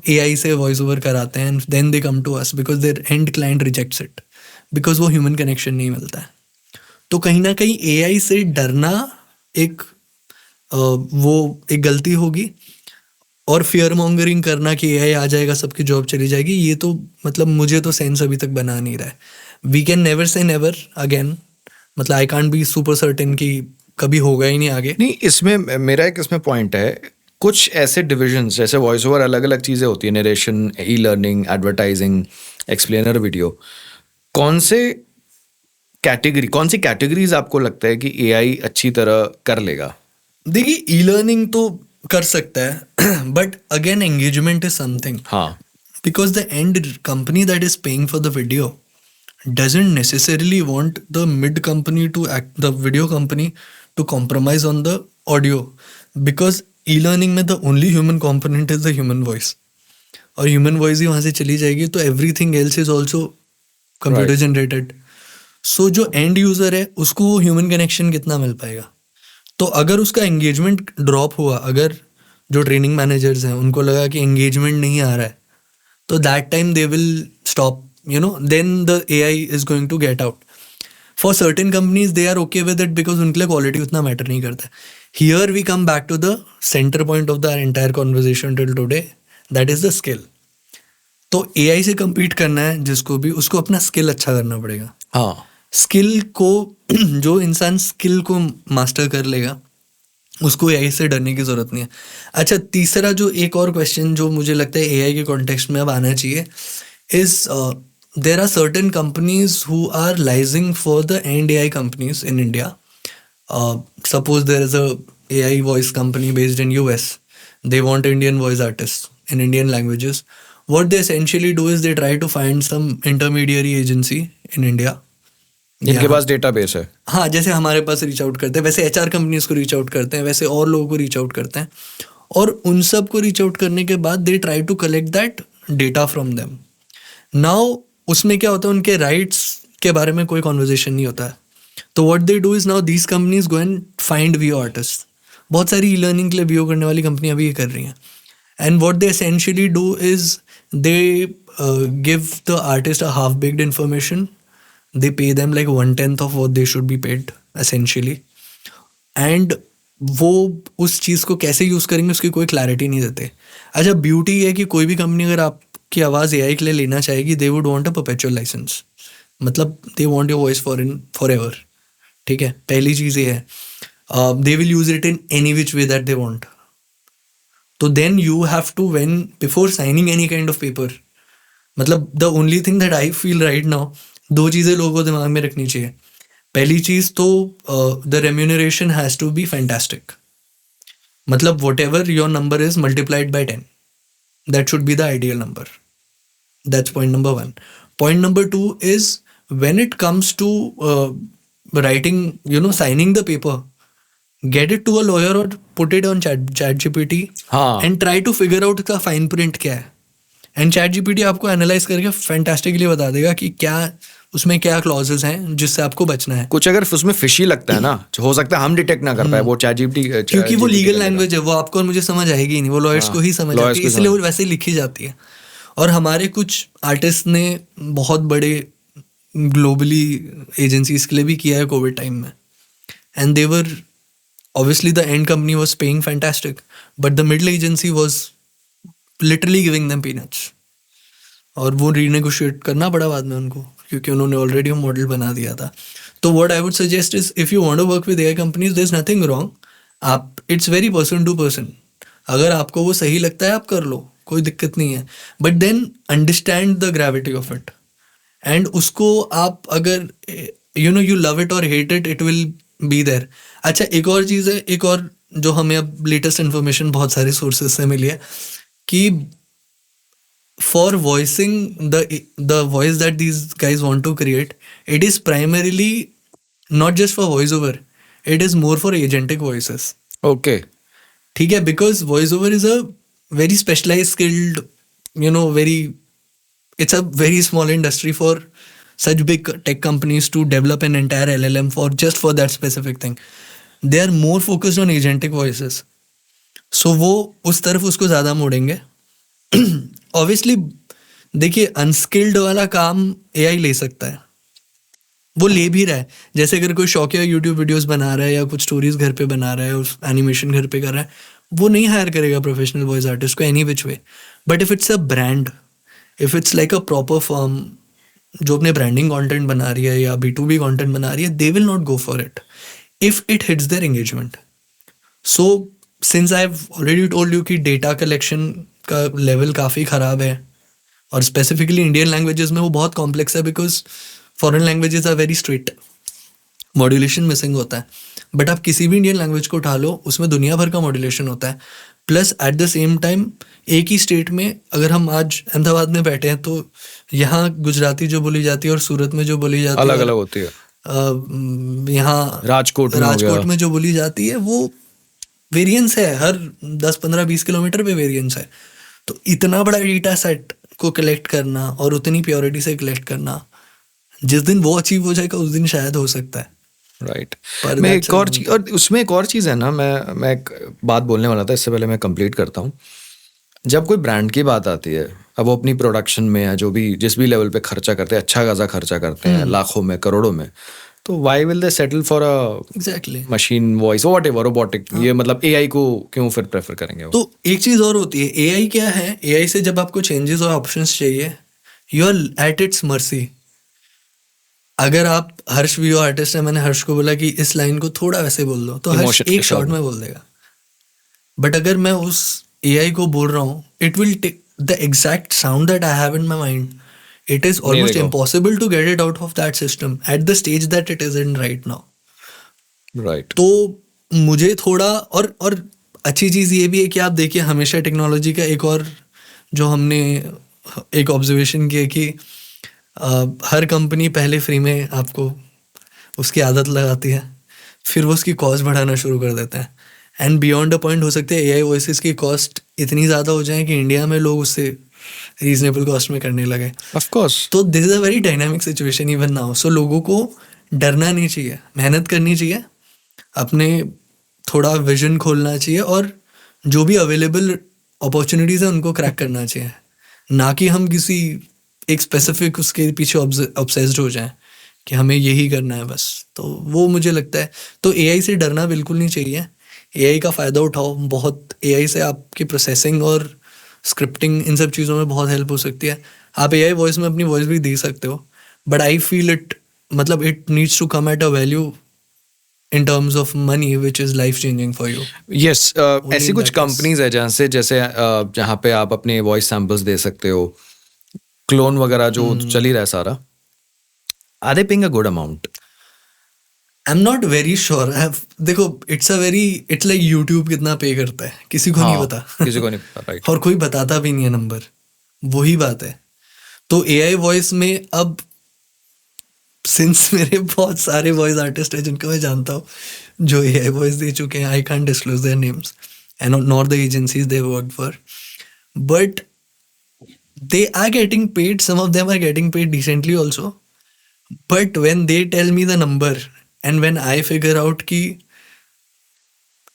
AI से voice over कराते हैं, and then they come to us because their end client rejects it because वो human connection नहीं मिलता है। तो कहीं ना कहीं AI से डरना वो एक गलती होगी, और फियर मॉन्गरिंग करना कि AI आ जाएगा सबकी जॉब चली जाएगी, ये तो मतलब मुझे तो सेंस अभी तक बना नहीं रहा है। We can never say never again, मतलब I can't be super certain कि कभी होगा ही नहीं आगे। नहीं, इसमें मेरा एक इसमें पॉइंट है, कुछ ऐसे डिविजन्स, जैसे वॉइस ओवर अलग अलग चीज़ें होती है, narration, e learning, advertising, explainer video, कौन सी कैटेगरीज आपको लगता है कि AI अच्छी तरह कर लेगा? देखिए, ई लर्निंग तो कर सकता है, but again engagement is something. हाँ, because the end company that is paying for the video doesn't necessarily want the mid company to act, the video company to compromise on the audio, because e-learning में the only human component is the human voice. और human voice ही वहाँ से चली जाएगी, तो everything else is also computer generated. So जो end user है उसको ह्यूमन कनेक्शन कितना मिल पाएगा? तो अगर उसका एंगेजमेंट ड्रॉप हुआ, अगर जो ट्रेनिंग मैनेजर्स हैं उनको लगा कि एंगेजमेंट नहीं आ रहा है, तो that time they will stop, then the AI is going to get out. For certain companies they are okay with it because उनके लिए क्वालिटी उतना मैटर नहीं करता. Here we come back to the centre point of the entire conversation till today, that is the skill. तो AI से compete करना है जिसको भी, उसको अपना स्किल अच्छा करना पड़ेगा. हाँ. स्किल को जो इंसान स्किल को मास्टर कर लेगा उसको AI से डरने की जरूरत नहीं है. अच्छा, तीसरा जो एक और क्वेश्चन जो मुझे लगता है AI के कॉन्टेक्स्ट में अब आना चाहिए is there are certain companies who are liaising for the end AI companies in India. Suppose there is a AI voice company based in US. They want Indian voice artists in Indian languages. What they essentially do is they try to find some intermediary agency in India. जिनके पास database है. हाँ, जैसे हमारे पास reach out करते हैं वैसे HR companies को reach out करते हैं, वैसे और लोगों को रीच आउट करते हैं, और उन सब को रीच आउट करने के बाद they try to collect that data from them. Now उसमें क्या होता है, उनके राइट्स के बारे में कोई कॉन्वर्जेशन नहीं होता है. तो what they do is now these companies go and find VO artist. बहुत सारी ई लर्निंग के लिए वीओ करने वाली कंपनियां भी ये कर रही हैं. And what they essentially do is they give the artist a half baked information. They pay them like 1/10 of what they should be paid essentially. And वो उस चीज़ को कैसे यूज़ करेंगे उसकी कोई क्लैरिटी नहीं देते. अच्छा, ब्यूटी है कि कोई भी कंपनी अगर आपकी आवाज़ AI के लिए लेना चाहेगी, they would want a perpetual licence. मतलब they want your voice forever. ठीक है, पहली चीज़ ये है. They will use it in any which way that they want. तो then you have to, when before signing any kind of paper, मतलब the only thing that I feel right now, दो चीज़ें लोगों को दिमाग में रखनी चाहिए. पहली चीज़ तो the remuneration has to be fantastic. मतलब whatever your number is multiplied by 10, that should be the ideal number. That's point number 1. Point number 2 is when it comes to writing, signing the paper, get it to a lawyer or put it on ChatGPT and try to figure out का fine print क्या है. And ChatGPT आपको analyse करके fantastically बता देगा कि क्या उसमें क्या क्लॉजेस हैं जिससे आपको बचना है. कुछ अगर उसमें फिशी लगता है ना, हो सकता है हम डिटेक्ट ना कर पाए, वो ChatGPT, क्योंकि वो लीगल लैंग्वेज है, वो आपको और मुझे समझ आएगी नहीं, वो लॉयर्स को ही समझ आती है, इसलिए वो वैसे लिखी जाती है. और हमारे कुछ आर्टिस्ट ने बहुत बड़े ग्लोबली एजेंसीज के लिए भी किया है कोविड टाइम में, and they were obviously the end company was paying fantastic, but the middle agency was literally giving them peanuts. और वो renegotiate करना पड़ा बाद में उनको, क्योंकि उन्होंने already मॉडल बना दिया था. तो what I would suggest is if you want to work with AI companies, there's nothing wrong. it's very person to person. अगर आपको वो सही लगता है आप कर लो, कोई दिक्कत नहीं है, but then understand the gravity of it. And उसको आप अगर you love it or hate it, it will be there. अच्छा, एक और चीज़ है, एक और जो हमें अब लेटेस्ट इन्फॉर्मेशन बहुत सारे सोर्सेज से मिली है कि for voicing the voice that these guys want to create, it is primarily not just for voice over, it is more for agentic voices. Okay, ठीक है, because voice over is a very specialise skilled, it's a very small industry for such big tech companies to develop an entire LLM for that specific thing. They are more focused on agentic voices. So वो उस तरफ उसको ज़्यादा मोड़ेंगे. Obviously देखिए, unskilled वाला काम AI ले सकता है, वो ले भी रहा है. जैसे अगर कोई शौकिया यूट्यूब वीडियोस बना रहा है या कुछ स्टोरीज घर पे बना रहा है, उस एनिमेशन घर पे कर रहा है, वो नहीं हायर करेगा प्रोफेशनल वॉइस आर्टिस्ट को any which way. But if it's a brand, if it's like a proper firm जो अपने ब्रांडिंग कंटेंट बना रही है या B2B कंटेंट बना रही है, they will not go for it if it hits their engagement. So since I have already told you कि डेटा कलेक्शन का लेवल काफ़ी ख़राब है, और स्पेसिफिकली इंडियन लैंग्वेजेस में वो बहुत कॉम्प्लेक्स है, because foreign languages are very strict, modulation missing होता है. बट आप किसी भी इंडियन लैंग्वेज को उठा लो, उसमें दुनिया भर का मॉड्यूलेशन होता है. Plus at the same time एक ही स्टेट में, अगर हम आज अहमदाबाद में बैठे हैं तो यहाँ गुजराती जो बोली जाती है और सूरत में जो बोली जाती है अलग अलग होती है. यहाँ राजकोट में जो बोली जाती है वो वेरिएंस है, हर 10-15-20 किलोमीटर पे वेरिएंस है. तो इतना बड़ा डेटा सेट को कलेक्ट करना और उतनी प्योरिटी से कलेक्ट करना, जिस दिन वो अचीव हो जाएगा उस दिन शायद हो सकता है। राइट पर मैं that's एक a और long चीज, और उसमें एक और चीज़ है ना, मैं एक बात बोलने वाला था, इससे पहले मैं कंप्लीट करता हूँ। जब कोई ब्रांड की बात आती है, अब वो अपनी प्रोडक्शन में या जो भी जिस भी लेवल पे खर्चा करते हैं, अच्छा खासा खर्चा करते हैं, लाखों में करोड़ों में, तो why will they settle for a exactly. Machine voice whatever robotic, ये मतलब एआई को क्यों फिर प्रेफर करेंगे वो? तो एक चीज और होती है, एआई क्या है, एआई से जब आपको चेंजेस और ऑप्शंस चाहिए, you are at its mercy. अगर आप, हर्ष वीडियो आर्टिस्ट है, मैंने हर्ष को बोला कि इस लाइन को थोड़ा वैसे बोल दो, तो हर्ष Emotion के एक शॉट साथ। में बोल देगा। बट अगर मैं उस एआई को बोल रहा हूँ, it will take the exact sound that I have in my mind, it is almost देगा। Impossible to get it out of that system at the stage that it is in right now. Right. तो मुझे थोड़ा, और अच्छी चीज़ ये भी है कि आप देखिए, हमेशा टेक्नोलॉजी का एक और जो हमने एक ऑब्जर्वेशन किया कि हर कंपनी पहले फ्री में आपको उसकी आदत लगाती है, फिर वो उसकी कॉस्ट बढ़ाना शुरू कर देते हैं, एंड बियॉन्ड अ पॉइंट हो सकते हैं एआई वॉइसेस की कॉस्ट इतनी ज़्यादा हो जाए कि इंडिया में लोग उससे रीजनेबल कॉस्ट में करने लगे। Of course. तो this is a very dynamic situation even now. So लोगों को डरना नहीं चाहिए, मेहनत करनी चाहिए, अपने थोड़ा विजन खोलना चाहिए, और जो भी अवेलेबल अपॉर्चुनिटीज़ हैं उनको क्रैक करना चाहिए, ना कि हम किसी एक स्पेसिफिक उसके पीछे ऑब्सेस्ड हो जाएं कि हमें यही करना है बस। तो वो मुझे लगता है, तो एआई से डरना बिल्कुल नहीं चाहिए, एआई का फ़ायदा उठाओ। बहुत एआई से आपकी प्रोसेसिंग और स्क्रिप्टिंग, इन सब चीज़ों में बहुत हेल्प हो सकती है। आप एआई वॉइस में अपनी वॉइस भी दे सकते हो, बट आई फील इट, मतलब it needs to come at a value in terms of money which is life changing for you. Yes, Only ऐसी in कुछ that case. कंपनीज है जैसे जहाँ पे आप अपने वॉइस सैम्पल्स दे सकते हो, क्लोन वगैरह जो चल ही रहा है सारा, are they paying a good amount? I'm not very sure. देखो, it's like YouTube कितना पे करता है, किसी को नहीं हाँ, पता। किसी को नहीं पता, राइट। और कोई बताता भी नहीं है नंबर, वही बात है। तो एआई वॉइस में अब, सिंस मेरे बहुत सारे वॉइस आर्टिस्ट हैं जिनको मैं जानता हूँ जो एआई वॉइस दे चुके हैं, I can't disclose their names and not the agencies they work for, but they are getting paid, some of them are getting paid decently also, but when they tell me the number and when I figure out कि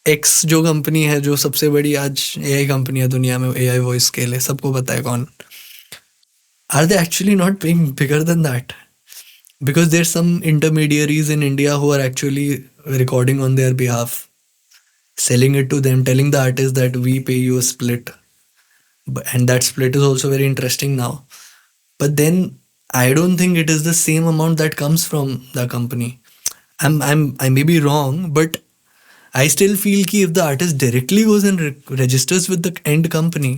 X जो company है, जो सबसे बड़ी आज AI company है दुनिया में, एआई वॉइस के लिए सबको पता है कौन, are they actually not paying bigger than that? Because there's some intermediaries in India who are actually recording on their behalf, selling it to them, telling the artist that we pay you a split. And that split is also very interesting now. But then I don't think it is the same amount that comes from the company. I may be wrong, but I still feel कि if the artist directly goes and registers with the end company,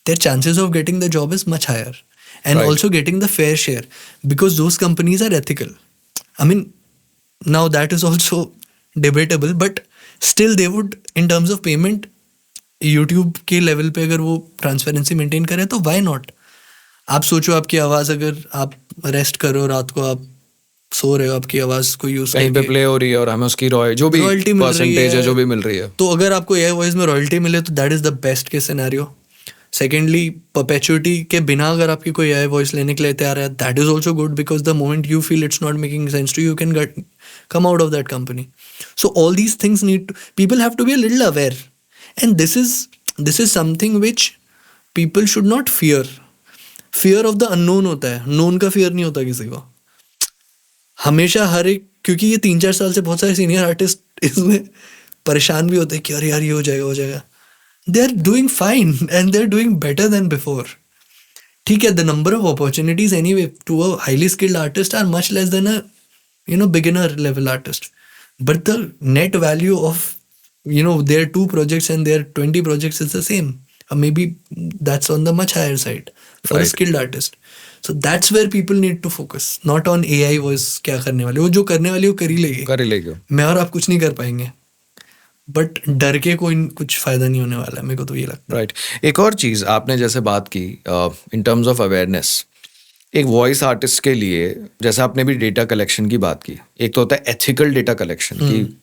their chances of getting the job is much higher. And Right. also getting the fair share, because those companies are ethical. I mean, now that is also debatable, but still they would, in terms of payment, YouTube के level पे अगर वो transparency maintain करें तो why not. आप सोचो, आपकी आवाज़, अगर आप रेस्ट करो रात को, आप सो रहे हो, आपकी आवाज़ को यूज़ कहीं पे प्ले हो रही है और हमें उसकी जो भी रॉयल्टी मिल रही परसेंटेज है जो भी मिल रही है, तो अगर आपको एआई वॉइस में रॉयल्टी मिले तो that is the best case scenario. Secondly, perpetuity के बिना अगर आपकी कोई एआई वॉइस लेने के लिए तैयार है, that is also good, because the moment you feel it's not making sense to you can come out of that company. So all these things need, people have to be a little aware, and this is something which people should not fear of the unknown होता है, known का fear नहीं होता किसी को हमेशा, हर एक, क्योंकि ये 3-4 साल से बहुत सारे सीनियर आर्टिस्ट इसमें परेशान भी होते हैं कि अरे यार ये हो जाएगा। They are doing fine and they're doing better than before. ठीक है, the number of opportunities anyway to a highly skilled artist are much less than a beginner level artist. But the net value of their 2 projects and their 20 projects is the same. Or maybe that's on the much higher side for a Right. skilled artist. So that's where people need to focus, not on AI voice क्या करने वाले, वो जो करने वाली वो कर ही लेगी, मैं और आप कुछ नहीं कर पाएंगे, बट डर के कोई कुछ फायदा नहीं होने वाला है, मेरे को तो ये लगता है। राइट। एक और चीज़ आपने जैसे बात की इन टर्म्स ऑफ अवेयरनेस, एक वॉइस आर्टिस्ट के लिए, जैसे आपने भी डेटा कलेक्शन की बात की, एक तो होता है एथिकल डेटा कलेक्शन, कि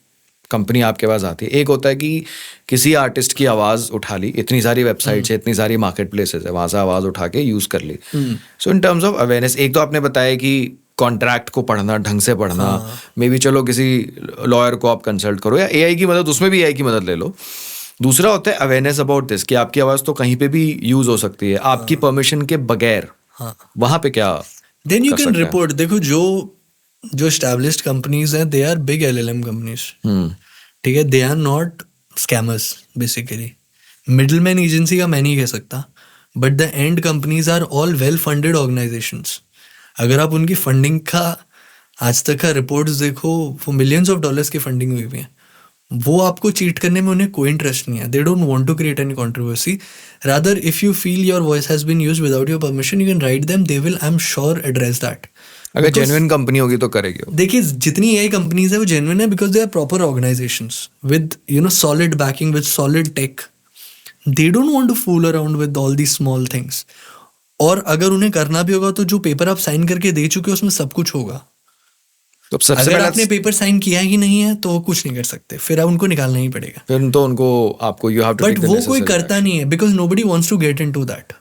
कंपनी आपके पास आती है, एक होता है कि किसी आर्टिस्ट की आवाज़ उठा ली, इतनी सारी वेबसाइट्स है, इतनी सारी मार्केट प्लेसेस है, वहाँ से आवाज़ उठा के यूज़ कर ली. सो इन टर्म्स ऑफ अवेयरनेस, एक तो आपने बताया कि कॉन्ट्रैक्ट को पढ़ना, ढंग से पढ़ना, मे बी चलो किसी लॉयर को आप कंसल्ट करो या एआई की मदद, उसमें भी एआई की मदद ले लो. दूसरा होता है अवेयरनेस अबाउट दिस कि आपकी आवाज़ तो कहीं पे भी यूज़ हो सकती है आपकी परमिशन के बगैर. वहाँ पे क्या देन यू कर कैन सकते हैं? रिपोर्ट. देखो जो एस्टैब्लिश्ड कंपनीज हैं, they are big LLM companies. ठीक है, they are not scammers basically. Middleman agency का मैं नहीं कह सकता, but the end companies are all well funded organisations. अगर आप उनकी फंडिंग का आज तक का रिपोर्ट्स देखो, वो मिलियंस ऑफ डॉलर्स की फंडिंग हुई हुई है. वो आपको चीट करने में उन्हें कोई इंटरेस्ट नहीं है. They don't want to create any controversy. Rather if you feel your voice has been used without your permission, you can write them. They will, I am sure, address that. अगर genuine company होगी तो करेगी वो. देखिए, जितनी AI companies है वो genuine है because they are proper organisations with solid backing, with solid tech. They don't want to fool around with all the small things. और अगर उन्हें करना भी होगा तो जो पेपर आप साइन करके दे चुके हो उसमें सब कुछ होगा. तो सबसे अगर पहले आपने पेपर साइन किया ही नहीं है तो वो कुछ नहीं कर सकते, फिर उनको निकालना ही पड़ेगा. फिर तो उनको आपको यू हैव टू बट वो कोई करता नहीं है because nobody wants to get into that.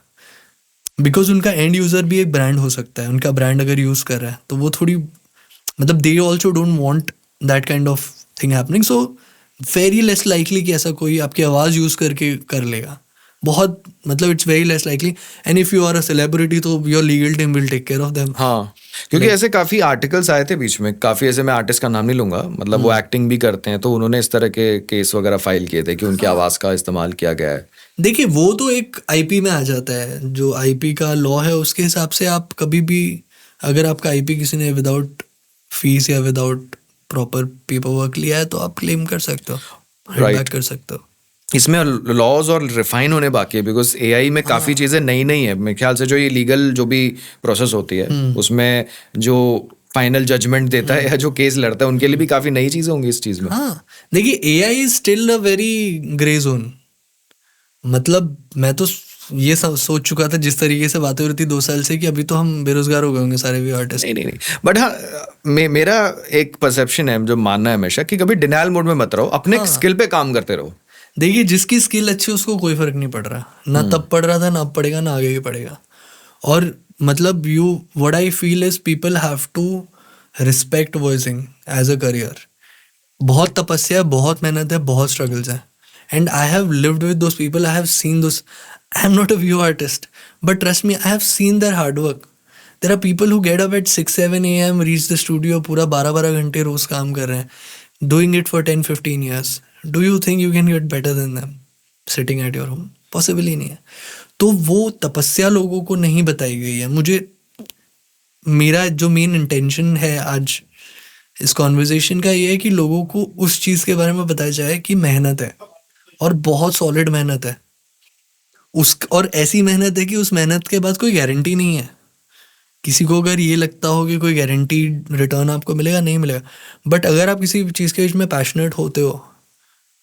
Because उनका एंड यूजर भी एक ब्रांड हो सकता है. उनका ब्रांड अगर यूज कर रहा है तो वो थोड़ी, मतलब they also don't want that kind of thing happening. So very less likely कि ऐसा कोई आपकी आवाज़ यूज करके कर लेगा. बहुत, मतलब it's very less likely. And if you are a celebrity तो your legal team will take care of them. हाँ, क्योंकि ऐसे काफी आर्टिकल्स आए थे बीच में, काफी ऐसे, मैं आर्टिस्ट का नाम नहीं लूंगा, मतलब वो एक्टिंग भी करते हैं, तो उन्होंने इस तरह के केस वगैरह फाइल किए थे कि उनकी आवाज का इस्तेमाल किया गया है. देखिए, वो तो एक आईपी में आ जाता है. जो आईपी का लॉ है उसके हिसाब से आप कभी भी, अगर आपका आईपी किसी ने विदाउट फीस या विदाउट प्रॉपर पेपर वर्क लिया है तो आप क्लेम कर सकते हो, बैक कर सकते हो. इसमें लॉज और रिफाइन होने बाकी है, बिकॉज एआई में काफ़ी चीज़ें नई नई है. मेरे ख्याल से जो ये लीगल जो भी प्रोसेस होती है उसमें जो फाइनल जजमेंट देता है या जो केस लड़ता है, उनके लिए भी काफ़ी नई चीज़ें होंगी इस चीज़ में. हाँ, देखिए, AI is still a very grey zone. मतलब मैं तो ये सोच चुका था जिस तरीके से बातें हो रही थी 2 साल से कि अभी तो हम बेरोजगार हो गए होंगे सारे भी आर्टिस्ट. नहीं, बट हाँ, मेरा एक परसेप्शन है जो मानना है हमेशा कि कभी डिनायल मोड में मत रहो, अपने स्किल पे काम करते रहो. देखिए, जिसकी स्किल अच्छी है उसको कोई फर्क नहीं पड़ रहा. ना तब पड़ रहा था, ना अब पड़ेगा, ना आगे भी पड़ेगा. और मतलब what I feel is people have to respect voicing as a career. बहुत तपस्या है, बहुत मेहनत है, बहुत स्ट्रगल्स है. And I have lived with those people, I have seen those. I am not a VO artist, but trust me, I have seen their hard work. There are people who get up at 6-7 AM, reach the studio, पूरा 12-12 घंटे रोज काम कर रहे हैं, doing it for 10-15 years. Do you think you can get better than them sitting at your home? Possible ही नहीं है. तो वो तपस्या लोगों को नहीं बताई गई है. मेरा जो मेन इंटेंशन है आज इस कॉन्वर्जेशन का ये है कि लोगों को उस चीज़ के बारे में बताया जाए कि मेहनत है, और बहुत सॉलिड मेहनत है और ऐसी मेहनत है कि उस मेहनत के बाद कोई गारंटी नहीं है. किसी को अगर ये लगता हो कि कोई गारंटी रिटर्न आपको मिलेगा, नहीं मिलेगा. बट अगर आप किसी चीज़ के बीच में पैशनेट होते हो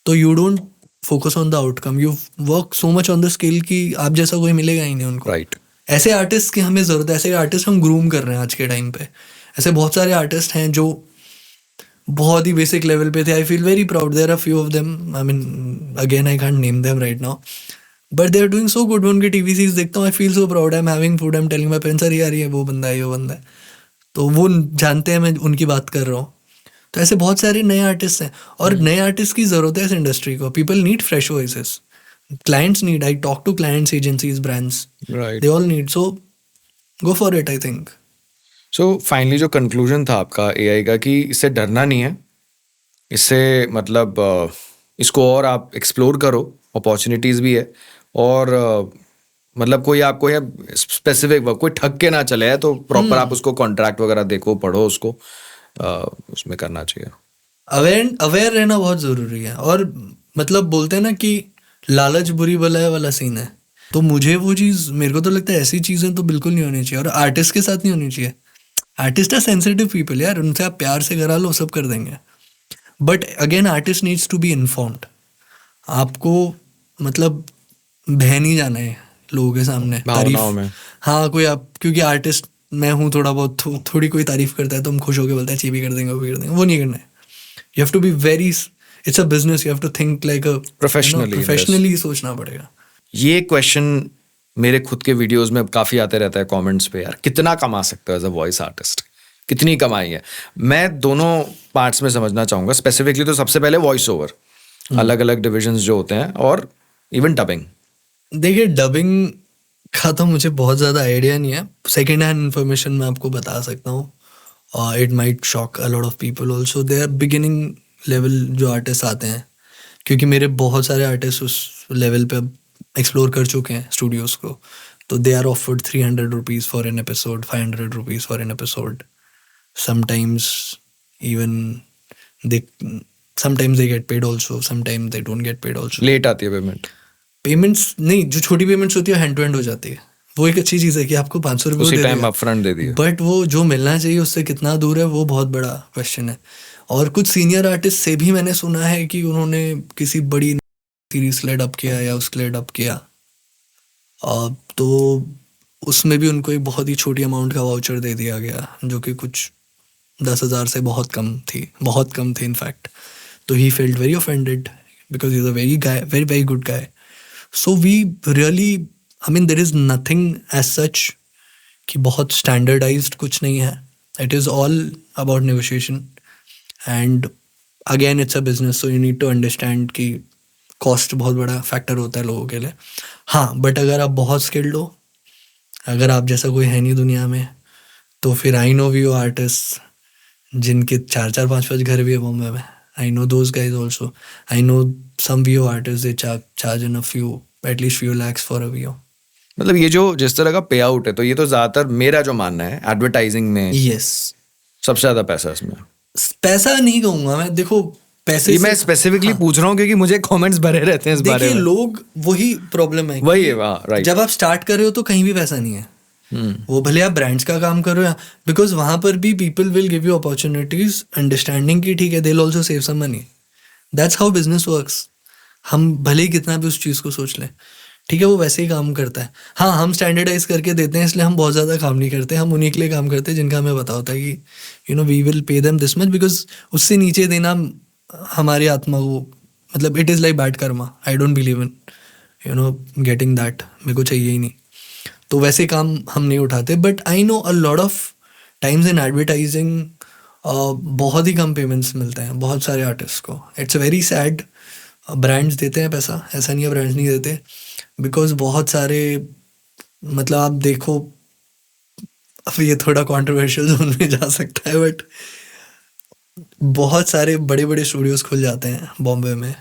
तो you don't focus on the outcome, you work so much on the skill कि आप जैसा कोई मिलेगा ही नहीं उनको. राइट. ऐसे आर्टिस्ट की हमें ज़रूरत है. ऐसे आर्टिस्ट हम ग्रूम कर रहे हैं आज के टाइम पे. ऐसे बहुत सारे आर्टिस्ट हैं जो बहुत ही बेसिक लेवल पे थे. I feel very proud. There are few of them, I mean again I can't name them right now, but they are doing so good. मैं उनकी टीवी सीरीज देखता हूँ, I feel so proud. I am having food, I am telling my parents, अरे यार ये वो बंदा है, ये वो बंदा है. तो वो जानते हैं मैं उनकी बात कर रहा हूँ. तो ऐसे बहुत सारे नए आर्टिस्ट हैं, और नए आर्टिस्ट की ज़रूरत है इस इंडस्ट्री को. People need fresh voices. Clients need, I talk to clients, agencies, brands, they all need. So go for it, I think. So finally जो कंक्लूजन था आपका एआई का कि इससे डरना नहीं है, इससे मतलब इसको और आप एक्सप्लोर करो, अपॉर्चुनिटीज़ भी है, और मतलब कोई आपको या स्पेसिफिक वर्क कोई ठग के ना चले है तो प्रॉपर आप उसको कॉन्ट्रैक्ट वगैरह देखो, पढ़ो उसको, उसमें करना चाहिए. अवेयर रहना बहुत ज़रूरी है. और मतलब बोलते हैं ना कि लालच बुरी बला वाला सीन है. तो मुझे वो चीज़, मेरे को तो लगता है ऐसी चीज़ें तो बिल्कुल नहीं होनी चाहिए, और आर्टिस्ट के साथ नहीं होनी चाहिए. आर्टिस्ट आर सेंसिटिव पीपल यार, उनसे आप प्यार से करा लो, सब कर देंगे. But again artist needs to be informed. आपको मतलब बह नहीं जाना है लोगों के सामने तारीफ. हाँ, कोई आप, क्योंकि आर्टिस्ट मैं हूँ, थोड़ा बहुत थोड़ी कोई तारीफ करता है तो हम खुश होकर बोलते हैं ची भी कर देंगे, वो भी कर देंगे. वो नहीं करना है. You have to be very, it's a business, you have to think like a Professionally in this. Professionally सोचना पड़ेगा. ये क्वेश्चन मेरे खुद के वीडियोस में काफ़ी आते रहता है कमेंट्स पे, यार कितना कमा सकते हो एज अ वॉइस आर्टिस्ट, कितनी कमाई है. मैं दोनों पार्ट्स में समझना चाहूँगा. स्पेसिफिकली तो सबसे पहले वॉइस ओवर, अलग अलग डिविजन्स जो होते हैं, और इवन डबिंग. देखिए, डबिंग का तो मुझे बहुत ज़्यादा आइडिया नहीं है. सेकेंड हैंड इन्फॉर्मेशन मैं आपको बता सकता हूँ. It might shock a lot of people also. They are beginning level जो आर्टिस्ट आते हैं, क्योंकि मेरे बहुत सारे आर्टिस्ट उस लेवल पे एक्सप्लोर कर चुके हैं स्टूडियोज को, तो they are offered 300 rupees for an episode, 500 rupees for an episode. Sometimes even they sometimes they get paid also, sometimes they don't get paid also. Late आती है पेमेंट. पेमेंट्स नहीं, जो छोटी पेमेंट्स होती है हैंड टू हैंड हो जाती है. वो एक अच्छी चीज़ है कि आपको 500 रुपये उसी दे टाइम देगा. अपफ्रंट दे दिए. बट वो जो मिलना चाहिए उससे कितना दूर है, वो बहुत बड़ा क्वेश्चन है. और कुछ सीनियर आर्टिस्ट से भी मैंने सुना है कि उन्होंने किसी बड़ी सीरीज के लिए डब किया या उसके लिए डब किया, तो उसमें भी उनको एक बहुत ही छोटी अमाउंट का वाउचर दे दिया गया, जो कि कुछ 10,000 से बहुत कम थी इनफैक्ट. तो he felt very offended because he is a very very good guy. So we really, I mean there is nothing as such कि बहुत स्टैंडर्डाइज्ड कुछ नहीं है. It is all about negotiation, and again it's a business, so you need to understand कि cost बहुत बड़ा factor होता है लोगों के लिए. हाँ, बट अगर आप बहुत स्किल्ड हो, अगर आप जैसा कोई है नहीं दुनिया में, तो फिर आई नो व्यू आर्टिस्ट जिनके 4-4, 5-5 घर भी है बॉम्बे में. I know those guys also. I know some VO artists, they charge in at least few lakhs for a VO. मतलब ये जो जिस तरह का पे आउट है, तो ये तो ज्यादातर मेरा जो मानना है एडवर्टाइजिंग में Yes. सबसे ज्यादा पैसा है इसमें. पैसा नहीं कहूंगा मैं. देखो, पैसे ये से, मैं स्पेसिफिकली पूछ रहा हूँ क्योंकि मुझे कमेंट्स भरे रहते हैं इस बारे देखिए में. लोग, वही प्रॉब्लम है. वही है, राइट. जब आप स्टार्ट कर रहे हो तो कहीं भी पैसा नहीं है. वो भले आप ब्रांड्स का काम कर रहे हो, बिकॉज वहां पर भी people will give you opportunities, understanding की ठीक है, they will also save some money. That's how business works. हम भले ही कितना भी उस चीज़ को सोच लें, ठीक है, वो वैसे ही काम करता है. हाँ, हम स्टैंडर्डाइज करके देते हैं, इसलिए हम बहुत ज़्यादा काम नहीं करते. हम उन्हीं के लिए काम करते हैं जिनका हमें पता होता है कि we will pay them this much, because उससे नीचे देना हमारी आत्मा को, मतलब it is like bad karma. I don't believe in getting that. मेरे को चाहिए ही नहीं. तो वैसे काम हम नहीं उठाते. But I know a lot of times in advertising बहुत ही कम पेमेंट्स मिलते हैं बहुत सारे आर्टिस्ट को. It's very sad. ब्रांड्स देते हैं पैसा, ऐसा नहीं है ब्रांड्स नहीं देते, बिकॉज बहुत सारे, मतलब आप देखो, अब ये थोड़ा कॉन्ट्रोवर्शियल जोन में जा सकता है, बट बहुत सारे बड़े बड़े स्टूडियोज खुल जाते हैं बॉम्बे में,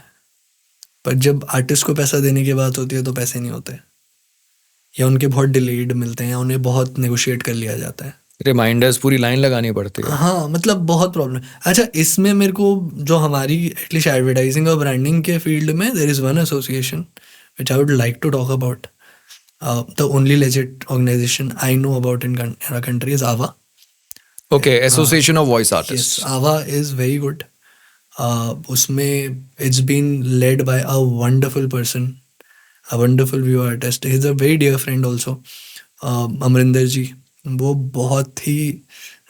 पर जब आर्टिस्ट को पैसा देने की बात होती है तो पैसे नहीं होते, या उनके बहुत डिलेड मिलते हैं, उन्हें बहुत नेगोशिएट कर लिया जाता है. रिमाइंडर्स पूरी लाइन लगानी पड़ती है. हाँ, मतलब बहुत प्रॉब्लम. अच्छा, इसमें मेरे को जो हमारी एटलीस्ट एडवर्टाइजिंग और ब्रांडिंग के फील्ड में, there is one association which I would like to talk about. The only legit organisation I know about in our country is AVA. Okay, association of voice Yes, artist. AVA is very good. उसमें it's been led by a wonderful person, a wonderful view artist. He's a very dear friend also. Amarinder ji, वो बहुत ही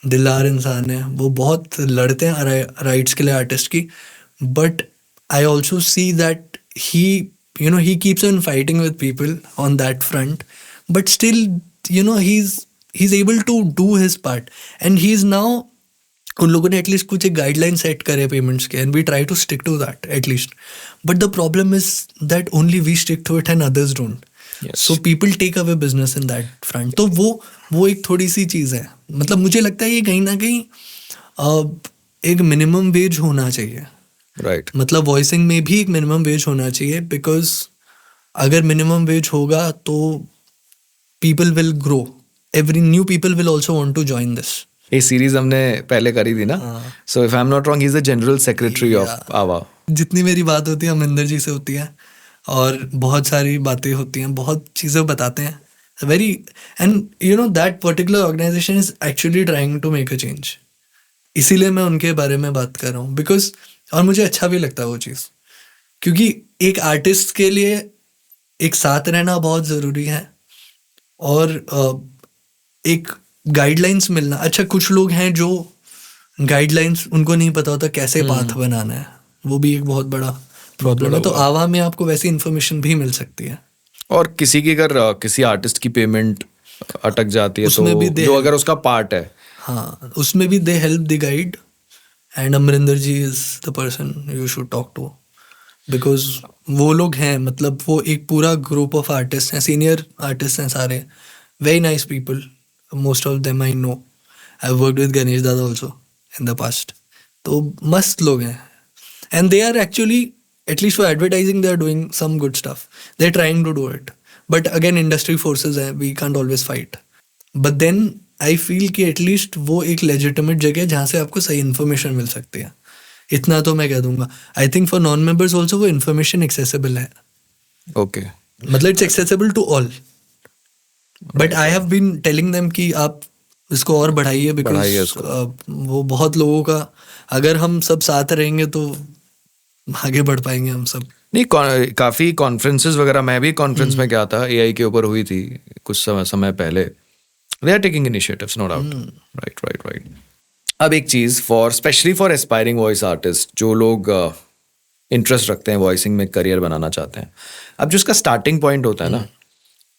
दिलदार इंसान है. वो बहुत लड़ते हैं राइट्स के लिए आर्टिस्ट की. But I also see that he keeps on fighting with people on that front. But still, he's able to do his part. And he's now, उन लोगों ने एटलीस्ट कुछ एक गाइडलाइन सेट करे पेमेंट्स के, and we try to stick to that at least. But the problem is that only we stick to it and others don't. So people take away business in that front. तो वो एक थोड़ी सी चीज़ है. मतलब मुझे लगता है ये कहीं ना कहीं एक मिनिमम वेज होना चाहिए. राइट. मतलब वॉइसिंग में भी एक मिनिमम वेज होना चाहिए, बिकॉज अगर मिनिमम वेज होगा तो people will grow. Every new people will also want to join this. ये सीरीज हमने पहले करी थी ना, so if I am not wrong, he is the general secretary of AVA. जितनी मेरी बात होती है अमरिंदर जी से होती है, और बहुत सारी बातें होती हैं, बहुत चीज़ें बताते हैं. Very, and that particular organisation is actually trying to make a change. इसीलिए मैं उनके बारे में बात कर रहा हूँ, बिकॉज, और मुझे अच्छा भी लगता है वो चीज़, क्योंकि एक आर्टिस्ट के लिए एक साथ रहना बहुत ज़रूरी है, और एक गाइडलाइंस मिलना. अच्छा, कुछ लोग हैं जो गाइडलाइंस उनको नहीं पता होता कैसे पाथ बनाना है. वो भी एक बहुत बड़ा प्रॉब्लम है। तो आवा में आपको वैसी इन्फॉर्मेशन भी मिल सकती है। और किसी की अगर किसी आर्टिस्ट की पेमेंट अटक जाती है उसमें तो भी जो अगर उसका पार्ट है, हाँ, उसमें भी they help the guide, and Amrinder ji is the person you should talk to, because वो लोग हैं, मतलब वो एक पूरा ग्रुप ऑफ आर्टिस्ट हैं, सीनियर आर्टिस्ट हैं सारे, very nice people, most of them I know, I worked with Ganesh Dada also in the past. तो मस्त लोग हैं, and they are actually, at least for advertising they are doing some good stuff, they are trying to do it, but again industry forces है, we can't always fight, but then I feel कि at least वो एक legitimate जगह है जहाँ से आपको सही इन्फॉर्मेशन मिल सकती है। इतना तो मैं कह दूंगा। I think for non members also वो इन्फॉर्मेशन एक्सेसिबल है, ओके, मतलब it's accessible to all, but I have been telling them कि आप इसको और बढ़ाइए, बढ़ाइए बिकॉज वो बहुत लोगों का, अगर हम सब साथ रहेंगे तो आगे बढ़ पाएंगे हम सब। नहीं, काफी कॉन्फ्रेंसेस वगैरह, मैं भी कॉन्फ्रेंस में गया था, एआई के ऊपर हुई थी कुछ समय पहले। They are taking initiatives, no doubt, right. अब एक चीज for specially for aspiring voice artist, जो लोग इंटरेस्ट रखते हैं वॉइसिंग में, करियर बनाना चाहते हैं, अब जो उसका स्टार्टिंग पॉइंट होता है ना,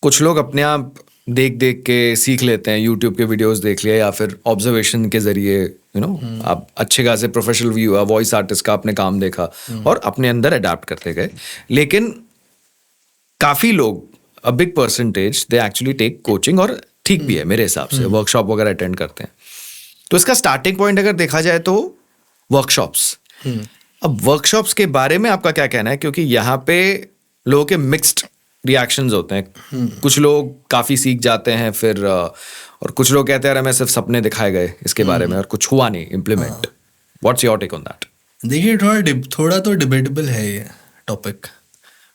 कुछ लोग अपने आप देख देख के सीख लेते हैं, यूट्यूब के वीडियोस देख लिया या फिर ऑब्जर्वेशन के जरिए, आप अच्छे खासे प्रोफेशनल व्यू वॉइस आर्टिस्ट का आपने काम देखा और अपने अंदर अडेप्ट करते गए। लेकिन काफ़ी लोग, a big percentage, they actually take coaching, और ठीक भी है मेरे हिसाब से, वर्कशॉप वगैरह अटेंड करते हैं। तो इसका स्टार्टिंग पॉइंट अगर देखा जाए तो वर्कशॉप्स। अब वर्कशॉप्स के बारे में आपका क्या कहना है, क्योंकि यहाँ पे लोगों के मिक्स्ड रिएक्शंस होते हैं, कुछ लोग काफ़ी सीख जाते हैं फिर और कुछ लोग कहते हैं अरे मैं सिर्फ सपने दिखाए गए इसके बारे में और कुछ हुआ नहीं implement. What's your take on that? देखिए थोड़ा तो डिबेटेबल है ये टॉपिक,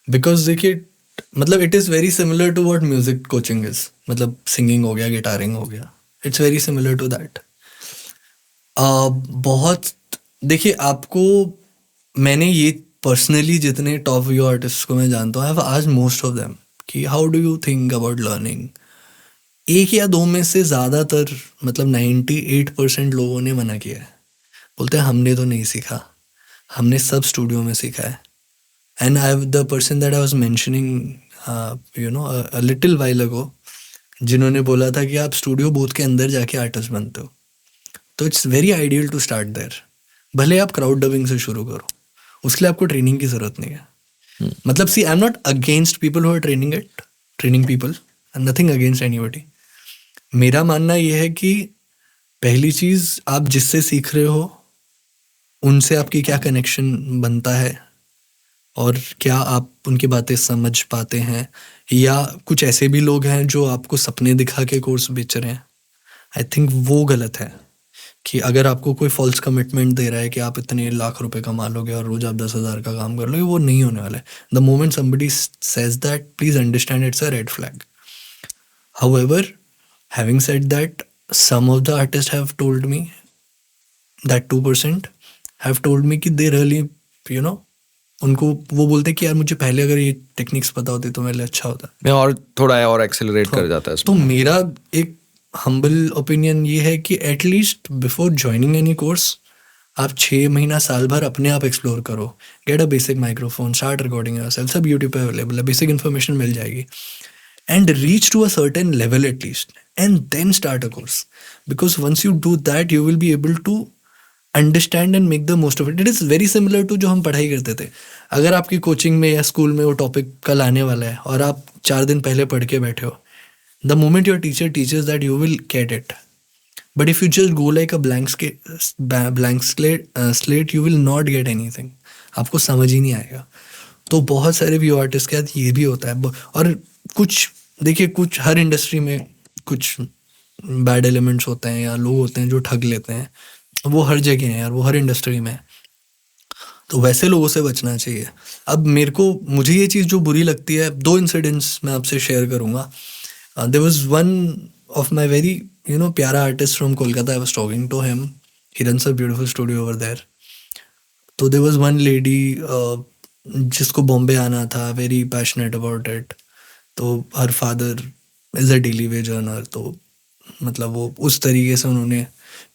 बिकॉज देखिए, मतलब it is very similar to what music coaching is, मतलब सिंगिंग हो गया, गिटारिंग हो गया, it's very similar to that. बहुत, देखिए आपको, मैंने ये पर्सनली जितने टॉप व्यू आर्टिस्ट को मैं जानता हूँ, I have asked most of them कि how do you think about learning. एक या दो में से ज़्यादातर, मतलब 98% लोगों ने मना किया है, बोलते हैं हमने तो नहीं सीखा, हमने सब स्टूडियो में सीखा है। And I the person that I was mentioning a little while ago, जिन्होंने बोला था कि आप स्टूडियो बूथ के अंदर जाके आर्टिस्ट बनते हो, तो it's very ideal to start there. भले आप क्राउड डबिंग से शुरू करो, उसके लिए आपको ट्रेनिंग की ज़रूरत नहीं है। मतलब see, I am not against people who are training people, nothing against anybody. मेरा मानना यह है कि पहली चीज़, आप जिससे सीख रहे हो उनसे आपकी क्या कनेक्शन बनता है, और क्या आप उनकी बातें समझ पाते हैं, या कुछ ऐसे भी लोग हैं जो आपको सपने दिखा के कोर्स बेच रहे हैं। आई थिंक वो गलत है कि अगर आपको कोई फॉल्स कमिटमेंट दे रहा है कि आप इतने लाख रुपए कमा लोगे और रोज आप 10,000 का काम कर लोगे, वो नहीं होने वाला है। The moment somebody says that, please understand it's a red flag. However, having said that, some of the artist have told me, that 2% have told me कि दे रियली, उनको वो बोलते कि यार मुझे पहले अगर ये टेक्निक्स पता होती तो मेरे लिए अच्छा होता। मैं और थोड़ा और एक्सेलरेट कर जाता है तो मेरा एक हम्बल ओपिनियन ये है कि at least before joining any course, आप 6 महीना साल भर अपने आप एक्सप्लोर करो, get a basic microphone, start recording yourself, सब यूट्यूब पे अवेलेबल है, बेसिक इन्फॉर्मेशन मिल जाएगी, and reach to a certain level at least, and then start a course, because once you do that you will be able to understand and make the most of it. It is very similar to जो हम पढ़ाई करते थे। अगर आपकी coaching में या school में वो टॉपिक कल आने वाला है और आप 4 दिन पहले पढ़ के बैठे हो, the moment your teacher teaches that you will get it, but if you just go like a blank slate, you will not get anything, आपको समझ ही नहीं आएगा। तो बहुत सारे व्यू आर्टिस्ट के साथ ये भी होता है। और कुछ, देखिए, कुछ हर इंडस्ट्री में कुछ बैड एलिमेंट्स होते हैं या लोग होते हैं जो ठग लेते हैं, वो हर जगह हैं यार, वो हर इंडस्ट्री में। तो वैसे लोगों से बचना चाहिए। अब मुझे ये चीज़ जो बुरी लगती है, 2 इंसिडेंट्स मैं आपसे शेयर करूँगा। There was one of my very, प्यारा artist from Kolkata. I was talking to him. He runs a beautiful studio over there. तो there was one lady जिसको बॉम्बे आना था, very passionate about it. तो her father is a daily wage earner. तो मतलब वो उस तरीके से उन्होंने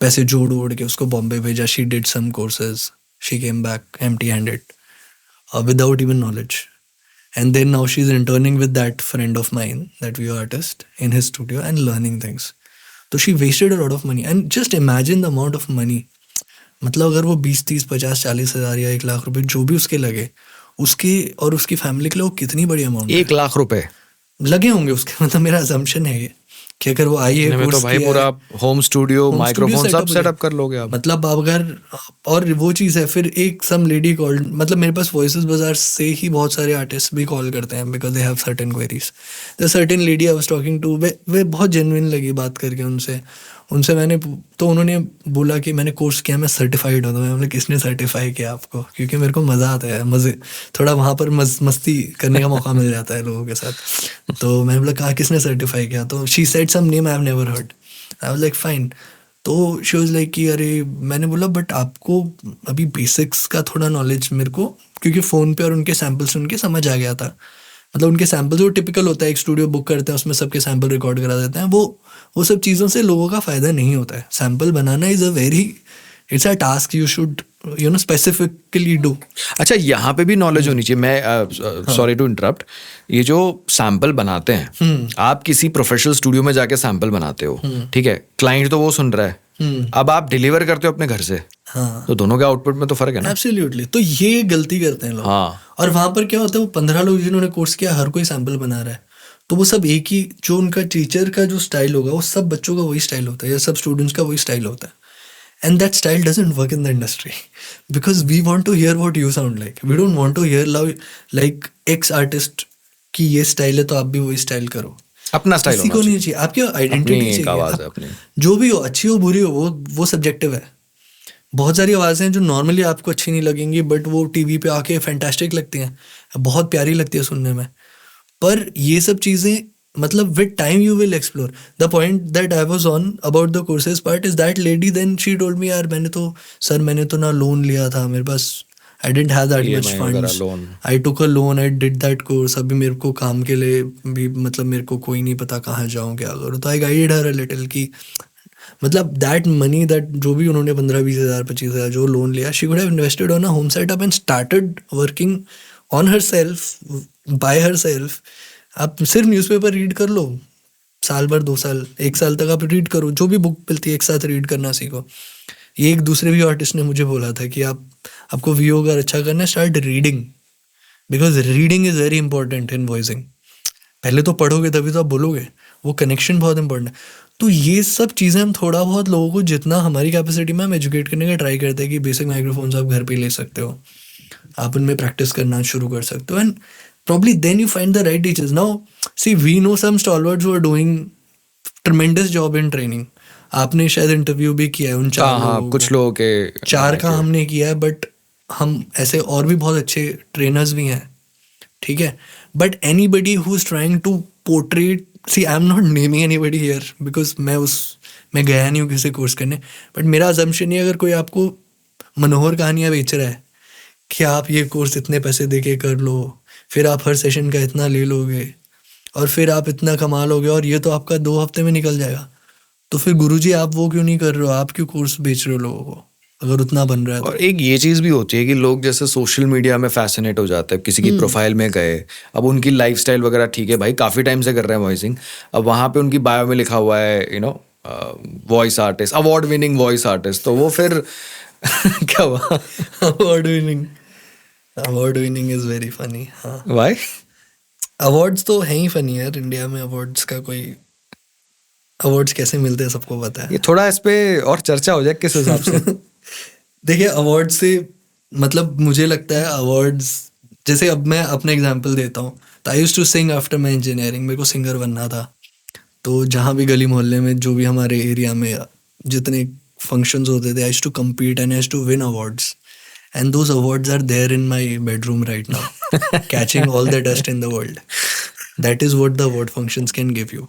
पैसे जोड़ के उसको बॉम्बे भेजा. She did some courses. she came back empty handed, without even knowledge. And then now she's interning with that friend of mine, that view artist, in his studio and learning things. So she wasted a lot of money. And just imagine the amount of money. मतलब अगर वो 20, 30, 50, 40 हज़ार या 1 लाख रुपए जो भी उसके लगे, उसके और उसकी फैमिली के लिए वो कितनी बड़ी अमाउंट 1 लाख रुपए लगे होंगे उसके. मतलब मेरा assumption है ये कि अगर वो आई है में तो कोर्स भाई किया पूरा है, home studio home microphone studio सब setup हो सेटअप जाए. कर लोगे आप. मतलब आप अगर, और वो चीज़ है, फिर एक सम लेडी कॉल, मतलब मेरे पास वॉइसेस बाजार से ही बहुत सारे आर्टिस्ट भी कॉल करते हैं because they have certain queries. The certain lady I was talking to, वे बहुत जेन्युइन लगी बात करके उनसे मैंने, तो उन्होंने बोला कि मैंने कोर्स किया, मैं सर्टिफाइड होता हूँ. मैंने, किसने सर्टिफाई किया आपको? क्योंकि मेरे को मज़ा आता है, मज़े थोड़ा वहाँ पर मस्ती करने का मौका मिल जाता है लोगों के साथ. तो मैंने बोला कहा किसने सर्टिफाई किया? तो she said some name I have never heard. I was like fine. तो शी वाज लाइक कि अरे, मैंने बोला बट आपको अभी बेसिक्स का थोड़ा नॉलेज मेरे को, क्योंकि फ़ोन पे और उनके सैम्पल सुन के समझ आ गया था. मतलब उनके सैम्पल जो टिपिकल होता है, एक स्टूडियो बुक करते हैं उसमें सबके सैम्पल रिकॉर्ड करा देते हैं, वो सब चीज़ों से लोगों का फ़ायदा नहीं होता है. Sample banana is a very, it's a task you should specifically do. अच्छा, यहाँ पे भी नॉलेज होनी चाहिए. मैं सॉरी टू इंटरप्ट. ये जो सैंपल बनाते हैं, आप किसी प्रोफेशनल स्टूडियो में जाके सैंपल बनाते हो, ठीक है, क्लाइंट तो वो सुन रहा है, अब आप डिलीवर करते हो अपने घर से. हाँ, तो दोनों के आउटपुट में तो फर्क है ना. एब्सोल्युटली. तो ये गलती करते हैं लोग. हाँ. और वहाँ पर क्या होता है, वो 15 लोग जिन्होंने कोर्स किया, हर कोई सैंपल बना रहा है, तो वो सब एक ही, जो उनका टीचर का जो स्टाइल होगा वो सब बच्चों का वही स्टाइल होता है, या सब स्टूडेंट्स का वही स्टाइल होता है. And that style doesn't work in the industry because we want to hear what you sound like. We don't want to hear like X artist की ये स्टाइल है तो आप भी वही स्टाइल करो. अपना स्टाइल किसी को नहीं चाहिए. आपकी आइडेंटिटी चाहिए. आवाज है अपनी. जो भी हो, अच्छी हो बुरी हो, वो सब्जेक्टिव है. बहुत सारी आवाज़ें हैं जो नॉर्मली आपको अच्छी नहीं लगेंगी, बट वो टीवी पे आके फैंटास्टिक लगती हैं, बहुत प्यारी लगती है सुनने में. पर ये सब चीज़ें, मतलब with time you will explore. The point that I was on about the courses part is that lady then she told me, यार मैंने तो ना लोन लिया था, मेरे पास I didn't have that much funds, I took a loan, I did that course. अभी मेरे को काम के लिए भी, मतलब मेरे को कोई नहीं पता कहाँ जाऊँ क्या करूँ. तो आई गाइडेड हर अ लिटिल की, मतलब दैट मनी, दैट जो भी उन्होंने 15-20 हज़ार 25 हज़ार जो लोन लिया, she could have invested on a home setup and started working on her self, bye her self. आप सिर्फ न्यूज़पेपर रीड कर लो, साल भर 2 साल 1 साल तक आप रीड करो, जो भी बुक मिलती है एक साथ रीड करना सीखो. ये एक दूसरे भी आर्टिस्ट ने मुझे बोला था कि आपको वीओ अगर अच्छा करना है, start reading, because reading is very important in voicing. पहले तो पढ़ोगे तभी तो आप बोलोगे, वो कनेक्शन बहुत इंपॉर्टेंट है. तो ये सब चीज़ें हम थोड़ा बहुत लोगों को, जितना हमारी कैपेसिटी में हम एजुकेट करने का ट्राई करते हैं कि बेसिक माइक्रोफोन्स आप घर पे ले सकते हो, आप उनमें प्रैक्टिस करना शुरू कर सकते हो, and probably then you find the right teachers. Now, see, we know some stalwarts who are doing tremendous job in training. आपने शायद इंटरव्यू भी किया है उन 4 लोगों को. कुछ लोगों के 4 का हमने किया है, बट हम ऐसे और भी बहुत अच्छे ट्रेनर्स भी हैं, ठीक है. But anybody who is trying to portrait, see I am not naming anybody here because मैं गया नहीं हूँ किसी कोर्स करने, बट मेरा अजम्पशन ये, अगर कोई आपको मनोहर कहानियाँ बेच रहा है कि आप ये कोर्स इतने पैसे दे के कर लो, फिर आप हर सेशन का इतना ले लोगे और फिर आप इतना कमा लोगे और ये तो आपका 2 हफ्ते में निकल जाएगा, तो फिर गुरुजी आप वो क्यों नहीं कर रहे हो? आप क्यों कोर्स बेच रहे हो लोगों को, अगर उतना बन रहा है तो? और एक ये चीज़ भी होती है कि लोग जैसे सोशल मीडिया में फैसिनेट हो जाते हैं, किसी की प्रोफाइल में गए, अब उनकी लाइफस्टाइल वगैरह ठीक है भाई, काफ़ी टाइम से कर रहे हैं वॉइसिंग, अब वहाँ पे उनकी बायो में लिखा हुआ है voice artist, award winning voice artist, तो वो फिर क्या हुआ? Award winning is very funny. हाँ, वाई? अवार्ड्स तो है ही फनी यार. इंडिया में अवार्ड्स का कोई, अवार्ड्स कैसे मिलते हैं सबको पता है. ये थोड़ा इस पे और चर्चा हो जाए किस हिसाब से. देखिए, अवार्ड से मतलब मुझे लगता है अवार्ड्स, जैसे अब मैं अपना एग्जांपल देता हूँ, तो I used to sing after my engineering. मेरे को सिंगर बनना था, तो जहाँ भी गली मोहल्ले में जो भी हमारे एरिया में जितने फंक्शंस होते थे, I used to compete and I used to win awards. And those awards are there in my bedroom right now, catching all the dust in the world. That is what the award functions can give you.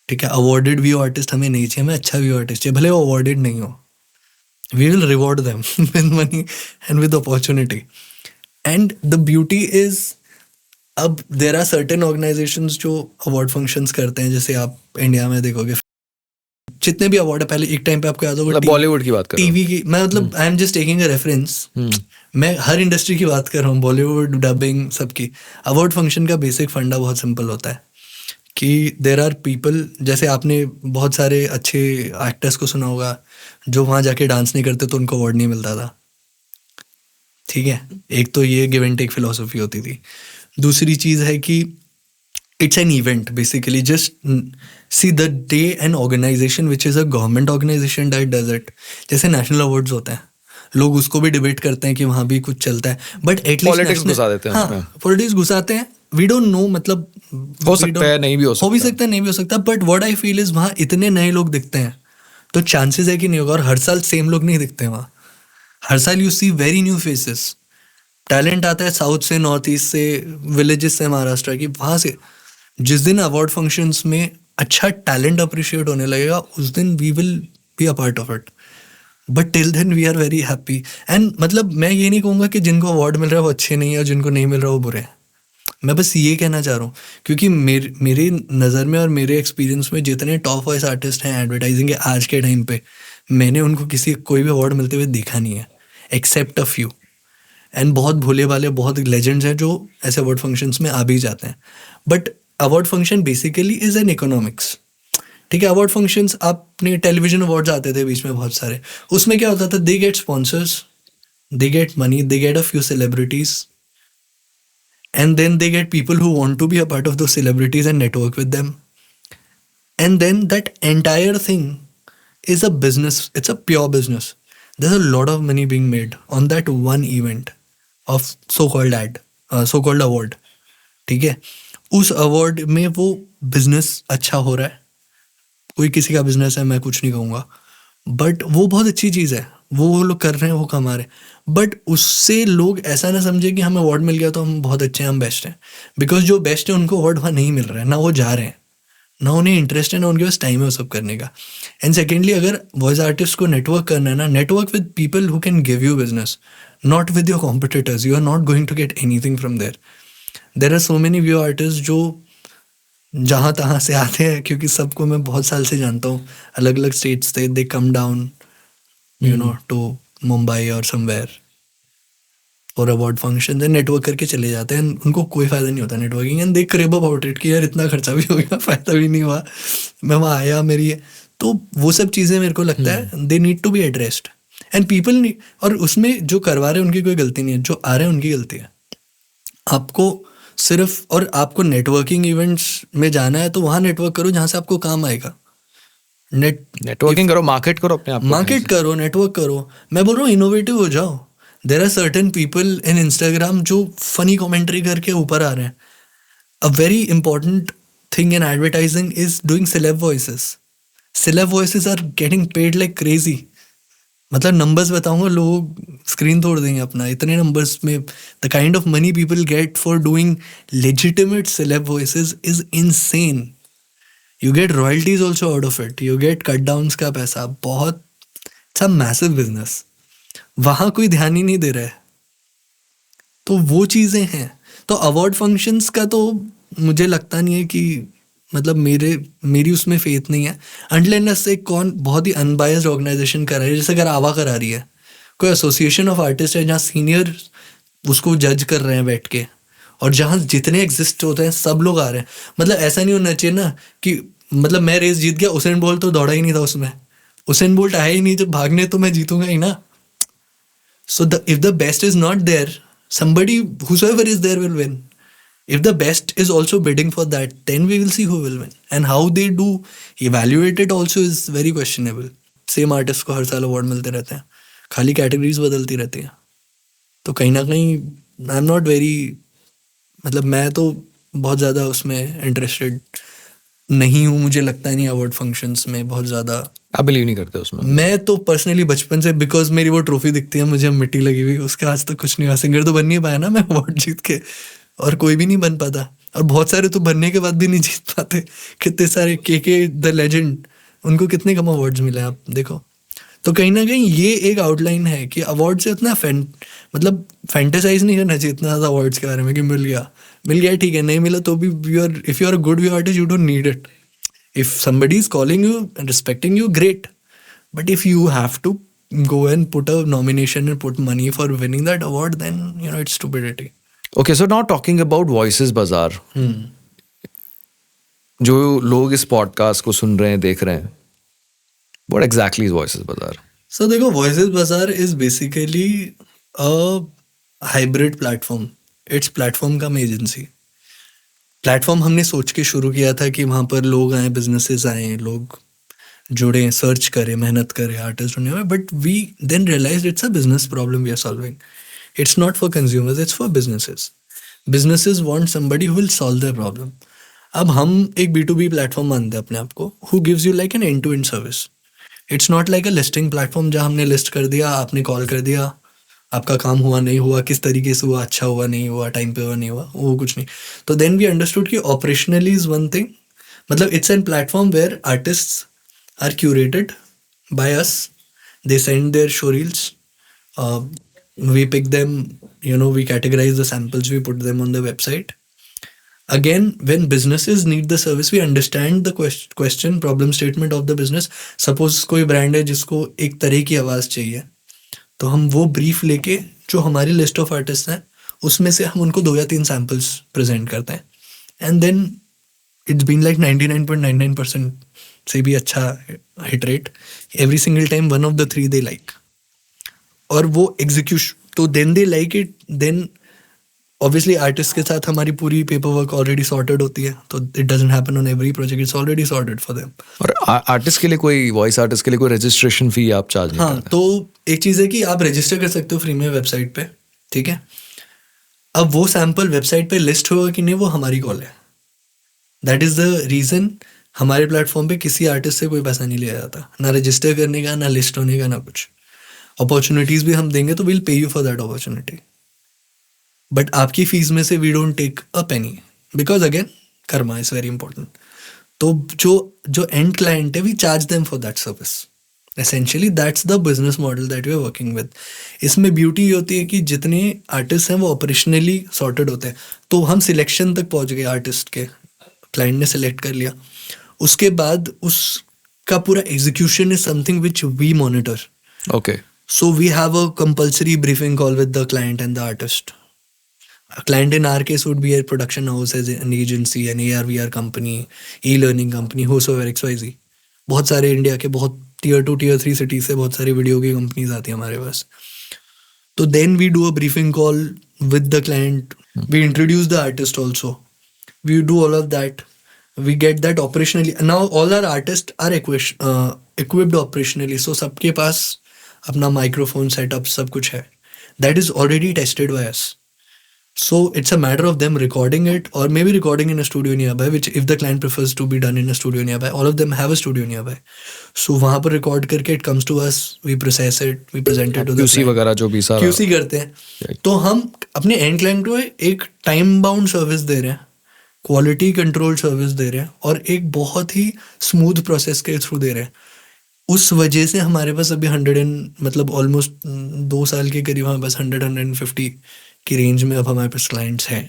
ठीक है, awarded view artist हमें नहीं चाहिए, हमें अच्छा view artist चाहिए, भले वो awarded नहीं हो. We will reward them with money and with opportunity. And the beauty is, अब there are certain organizations जो award functions करते हैं, जैसे आप इंडिया में देखोगे जितने भी अवार्ड है, पहले एक टाइम पे आपको याद होगा मतलब बॉलीवुड की बात कर रहा हूँ। टीवी की, मैं मतलब I am just taking a reference, मैं हर इंडस्ट्री की बात कर रहा हूँ, बॉलीवुड, डबिंग, सबकी। अवार्ड फंक्शन का बेसिक फंडा बहुत सिंपल होता है कि देर आर पीपल, जैसे आपने बहुत सारे अच्छे एक्टर्स को सुना होगा जो वहाँ जाके डांस नहीं करते तो उनको अवार्ड नहीं मिलता था, ठीक है। एक तो ये गिव एंड टेक फिलोसफी होती थी। दूसरी चीज़ है कि it's an event basically, just see the day an organisation which is a government organisation that does it. जैसे नेशनल अवार्ड्स होते हैं, लोग उसको भी डिबेट करते हैं कि वहाँ भी कुछ चलता है, बट एटलीस्ट Politics घुसा देते हैं उसमें। हाँ, पॉलिटिक्स घुसाते हैं। वी डोंट नो, मतलब हो सकता है, नहीं भी हो हो भी सकता। सकता है, नहीं भी हो सकता, but what I feel is वहाँ इतने नए लोग दिखते हैं तो चांसेस है कि नहीं होगा। और हर साल सेम लोग नहीं दिखते वहाँ, हर साल you see very new faces. Talent आता है साउथ से, नॉर्थ ईस्ट से, विलेजेस से, महाराष्ट्र की, वहाँ से। जिस दिन अवार्ड फंक्शंस में अच्छा टैलेंट अप्रिशिएट होने लगेगा, उस दिन we will be a part of it, but till then we are very happy. And मतलब मैं ये नहीं कहूँगा कि जिनको अवार्ड मिल रहा है वो अच्छे नहीं है और जिनको नहीं मिल रहा वो बुरे हैं, मैं बस ये कहना चाह रहा हूँ। क्योंकि मेरी नज़र में और मेरे एक्सपीरियंस में जितने टॉप वॉइस आर्टिस्ट हैं एडवर्टाइजिंग के आज के टाइम पे, मैंने उनको कोई भी अवार्ड मिलते हुए देखा नहीं है, एक्सेप्ट अ फ्यू। एंड बहुत भोले वाले, बहुत लेजेंड्स हैं जो ऐसे अवार्ड फंक्शंस में आ भी जाते हैं। But award function basically is an economics, ठीक है। अवार्ड फंक्शंस, आपने टेलीविजन अवार्ड्स आते थे बीच में बहुत सारे, उसमें क्या होता था, they get sponsors, they get money, they get a few celebrities, and then they get people who want to be a part of those celebrities and network with them, and then that entire thing is a business. It's a pure business. There's a lot of money being made on that one event of so-called award, ठीक है। उस award में वो business अच्छा हो रहा है, कोई किसी का बिजनेस है, मैं कुछ नहीं कहूँगा, बट वो बहुत अच्छी चीज़ है, वो लोग कर रहे हैं, वो कमा रहे हैं। बट उससे लोग ऐसा ना समझे कि हमें अवार्ड मिल गया तो हम बहुत अच्छे हैं, हम बेस्ट हैं, बिकॉज जो बेस्ट है उनको अवार्ड वहाँ नहीं मिल रहा है, ना वो जा रहे हैं, ना उन्हें इंटरेस्ट है, ना उनके पास टाइम है वो सब करने का। एंड सेकेंडली, अगर वॉइस आर्टिस्ट को नेटवर्क करना है ना, network with people who can give you business, not with your competitors. You are not going to get anything from there. There are so many V O artist जो जहाँ तहाँ से आते हैं, क्योंकि सबको मैं बहुत साल से जानता हूँ, अलग अलग स्टेट्स से, they come down you know to Mumbai और समवेयर और अवार्ड फंक्शन, दे नेटवर्क करके चले जाते हैं। उनको कोई फ़ायदा नहीं होता networking, and they crib about it कि यार इतना खर्चा भी हो गया, फ़ायदा भी नहीं हुआ, मैं वहाँ आया, मेरी तो वो सब चीज़ें मेरे को लगता है they need to be addressed, and people. और उसमें जो करवा रहे हैं उनकी कोई गलती नहीं है, जो आ रहे हैं उनकी गलती है। आपको सिर्फ, और आपको नेटवर्किंग इवेंट्स में जाना है तो वहाँ नेटवर्क करो जहाँ से आपको काम आएगा। नेटवर्किंग करो, मार्केट करो अपने आप को, मार्केट करो, नेटवर्क करो। मैं बोल रहा हूँ इनोवेटिव हो जाओ। There are certain people in Instagram जो फनी कमेंट्री करके ऊपर आ रहे हैं। A very important thing in advertising is doing celeb voices. Celeb voices are getting paid like crazy. मतलब नंबर्स बताऊंगा, लोग स्क्रीन तोड़ देंगे अपना, इतने नंबर्स में the kind of money people get for doing legitimate celeb voices is insane. You get royalties also out of it, you get cut downs का पैसा, बहुत, इट्स अ मैसिव बिजनेस। वहाँ कोई ध्यान ही नहीं दे रहा है, तो वो चीज़ें हैं। तो अवार्ड फंक्शंस का तो मुझे लगता नहीं है कि, मतलब मेरी उसमें फेथ नहीं है, अनलेस से कौन बहुत ही अनबायस्ड ऑर्गेनाइजेशन करा रही है, जैसे अगर आवा करा रही है, कोई एसोसिएशन ऑफ आर्टिस्ट है जहाँ सीनियर उसको जज कर रहे हैं बैठ के, और जहाँ जितने एग्जिस्ट होते हैं सब लोग आ रहे हैं। मतलब ऐसा नहीं होना चाहिए ना कि मतलब मैं रेस जीत गया, उसेन बोल्ट तो दौड़ा ही नहीं था उसमें, उसेन बोल्ट आया ही नहीं, जब भागने तो मैं जीतूंगा ही ना। So if the best is not there, whosoever is there will win. If the best is also bidding for that, then we will see who will win. And how they do evaluate it also is very questionable. Same artist को हर साल award मिलते रहते हैं, खाली categories बदलती रहती हैं। तो कहीं ना कहीं आई एम नॉट वेरी, मतलब मैं तो बहुत ज़्यादा उसमें इंटरेस्टेड नहीं हूँ। मुझे लगता ही नहीं अवार्ड फंक्शंस में बहुत ज़्यादा, आप बिलीव नहीं करते उसमें? मैं तो पर्सनली बचपन से, बिकॉज मेरी वो ट्रॉफी दिखती है मुझे मिट्टी लगी हुई, उसके आज तक कुछ नहीं हुआ। सिंगर तो बन नहीं पाया ना मैं अवार्ड जीत के, और कोई भी नहीं बन पाता, और बहुत सारे तो बनने के बाद भी नहीं जीत पाते। कितने सारे के द लेजेंड, उनको कितने कम अवार्ड्स मिले आप देखो। तो कहीं ना कहीं ये एक आउटलाइन है कि अवार्ड से उतना मतलब फैंटेसाइज नहीं करना चाहिए इतना ज़्यादा अवार्ड्स के बारे में कि मिल गया ठीक है, नहीं मिला तो भी if you are a good V O artist you don't need it. If somebody is calling you and respecting you, great. But if you have to go and put a nomination and put money for winning that award, then it's stupidity. Okay, so now talking about Voices Bazaar, जो लोग इस podcast को सुन रहे हैं, देख रहे हैं, what exactly is Voices Bazaar? So देखो, Voices Bazaar is basically a hybrid platform. It's platform come agency. Platform हमने सोच के शुरू किया था कि वहाँ पर लोग आए, बिजनेसेस आए, लोग जुड़े, सर्च करें, मेहनत करें, आर्टिस्ट ढूंढने में. But we then realise it's a business problem we are solving. It's not for consumers, it's for businesses. Businesses want somebody who will solve their problem. अब हम एक B2B प्लेटफॉर्म मानते हैं अपने आप को, who gives you like an end to end service. It's not like a listing platform जहाँ हमने लिस्ट कर दिया, आपने कॉल कर दिया, आपका काम हुआ नहीं हुआ, किस तरीके से हुआ, अच्छा हुआ नहीं हुआ, टाइम पे हुआ नहीं हुआ, वो कुछ नहीं. तो देन वी अंडरस्टूड कि ऑपरेशनली इज वन थिंग. मतलब it's an platform where artist are curated by us. They send their show reels, we pick them, we categorize the samples, we put them on the website. Again, when businesses need the service, we understand the question, problem statement of the business. Suppose कोई brand है जिसको एक तरह की आवाज़ चाहिए, तो हम वो ब्रीफ लेके जो हमारी लिस्ट ऑफ आर्टिस्ट हैं उसमें से हम उनको 2 या 3 सैम्पल्स प्रेजेंट करते हैं. And then it's been like 99.99% से भी अच्छा hit rate. Every single time one of the 3 they like. और वो एग्जीक्यूशन, तो then they like it. Then obviously artist के साथ हमारी पूरी पेपर वर्क ऑलरेडी सॉर्टेड होती है, तो it doesn't happen on every project, it's already sorted for them. और आर्टिस्ट के लिए कोई, वॉइस आर्टिस्ट के लिए कोई रजिस्ट्रेशन फी आप चार्ज नहीं हाँ, तो एक चीज़ है कि आप रजिस्टर कर सकते हो फ्री में वेबसाइट पे, ठीक है. अब वो सैम्पल वेबसाइट पे लिस्ट होगा कि नहीं, वो हमारी कॉल है. दैट इज़ द रीज़न हमारे प्लेटफॉर्म पे किसी आर्टिस्ट से कोई पैसा नहीं लिया जाता, ना रजिस्टर करने का, ना लिस्ट होने का, ना कुछ. अपॉर्चुनिटीज़ भी हम देंगे तो will pay you for that opportunity. But आपकी फीस में से we don't take a penny, because again karma is very important. तो जो एंड क्लाइंट है, we charge them for that service. Essentially that's the business model that we are working with. इसमें beauty ये होती है कि जितने आर्टिस्ट हैं वो ऑपरेशनली सॉर्टेड होते हैं. तो हम सिलेक्शन तक पहुंच गए आर्टिस्ट के, क्लाइंट ने सिलेक्ट कर लिया, उसके बाद उसका पूरा execution is something which we monitor. Okay. So we have a compulsory briefing call with the client and the artist. A client in our case would be a production house, as an agency, an AR/VR company, e-learning company, whosoever XYZ. बहुत सारे India के बहुत tier 2, tier 3 cities से बहुत सारी video की companies आती हैं हमारे पास. तो then we do a briefing call with the client. We introduce the artist also. We do all of that. We get that operationally. Now all our artists are equipped operationally. So सबके पास अपना microphone setup सब कुछ है. That is already tested by us. So it's a matter of them recording it, और maybe recording in a studio nearby, which if the client prefers to be done in a studio nearby. All of them have a studio nearby. So वहाँ पर record करके it comes to us, we process it, we present it to the QC वगैरह जो भी सारा QC करते हैं. तो हम अपने एंड क्लाइंट को एक टाइम बाउंड सर्विस दे रहे हैं, क्वालिटी कंट्रोल सर्विस दे रहे हैं, और एक बहुत ही स्मूथ प्रोसेस के थ्रू दे रहे हैं. उस वजह से हमारे पास अभी 100 ऑलमोस्ट 2 साल के करीब हमारे पास 100-150 की रेंज में अब हमारे पास क्लाइंट्स हैं.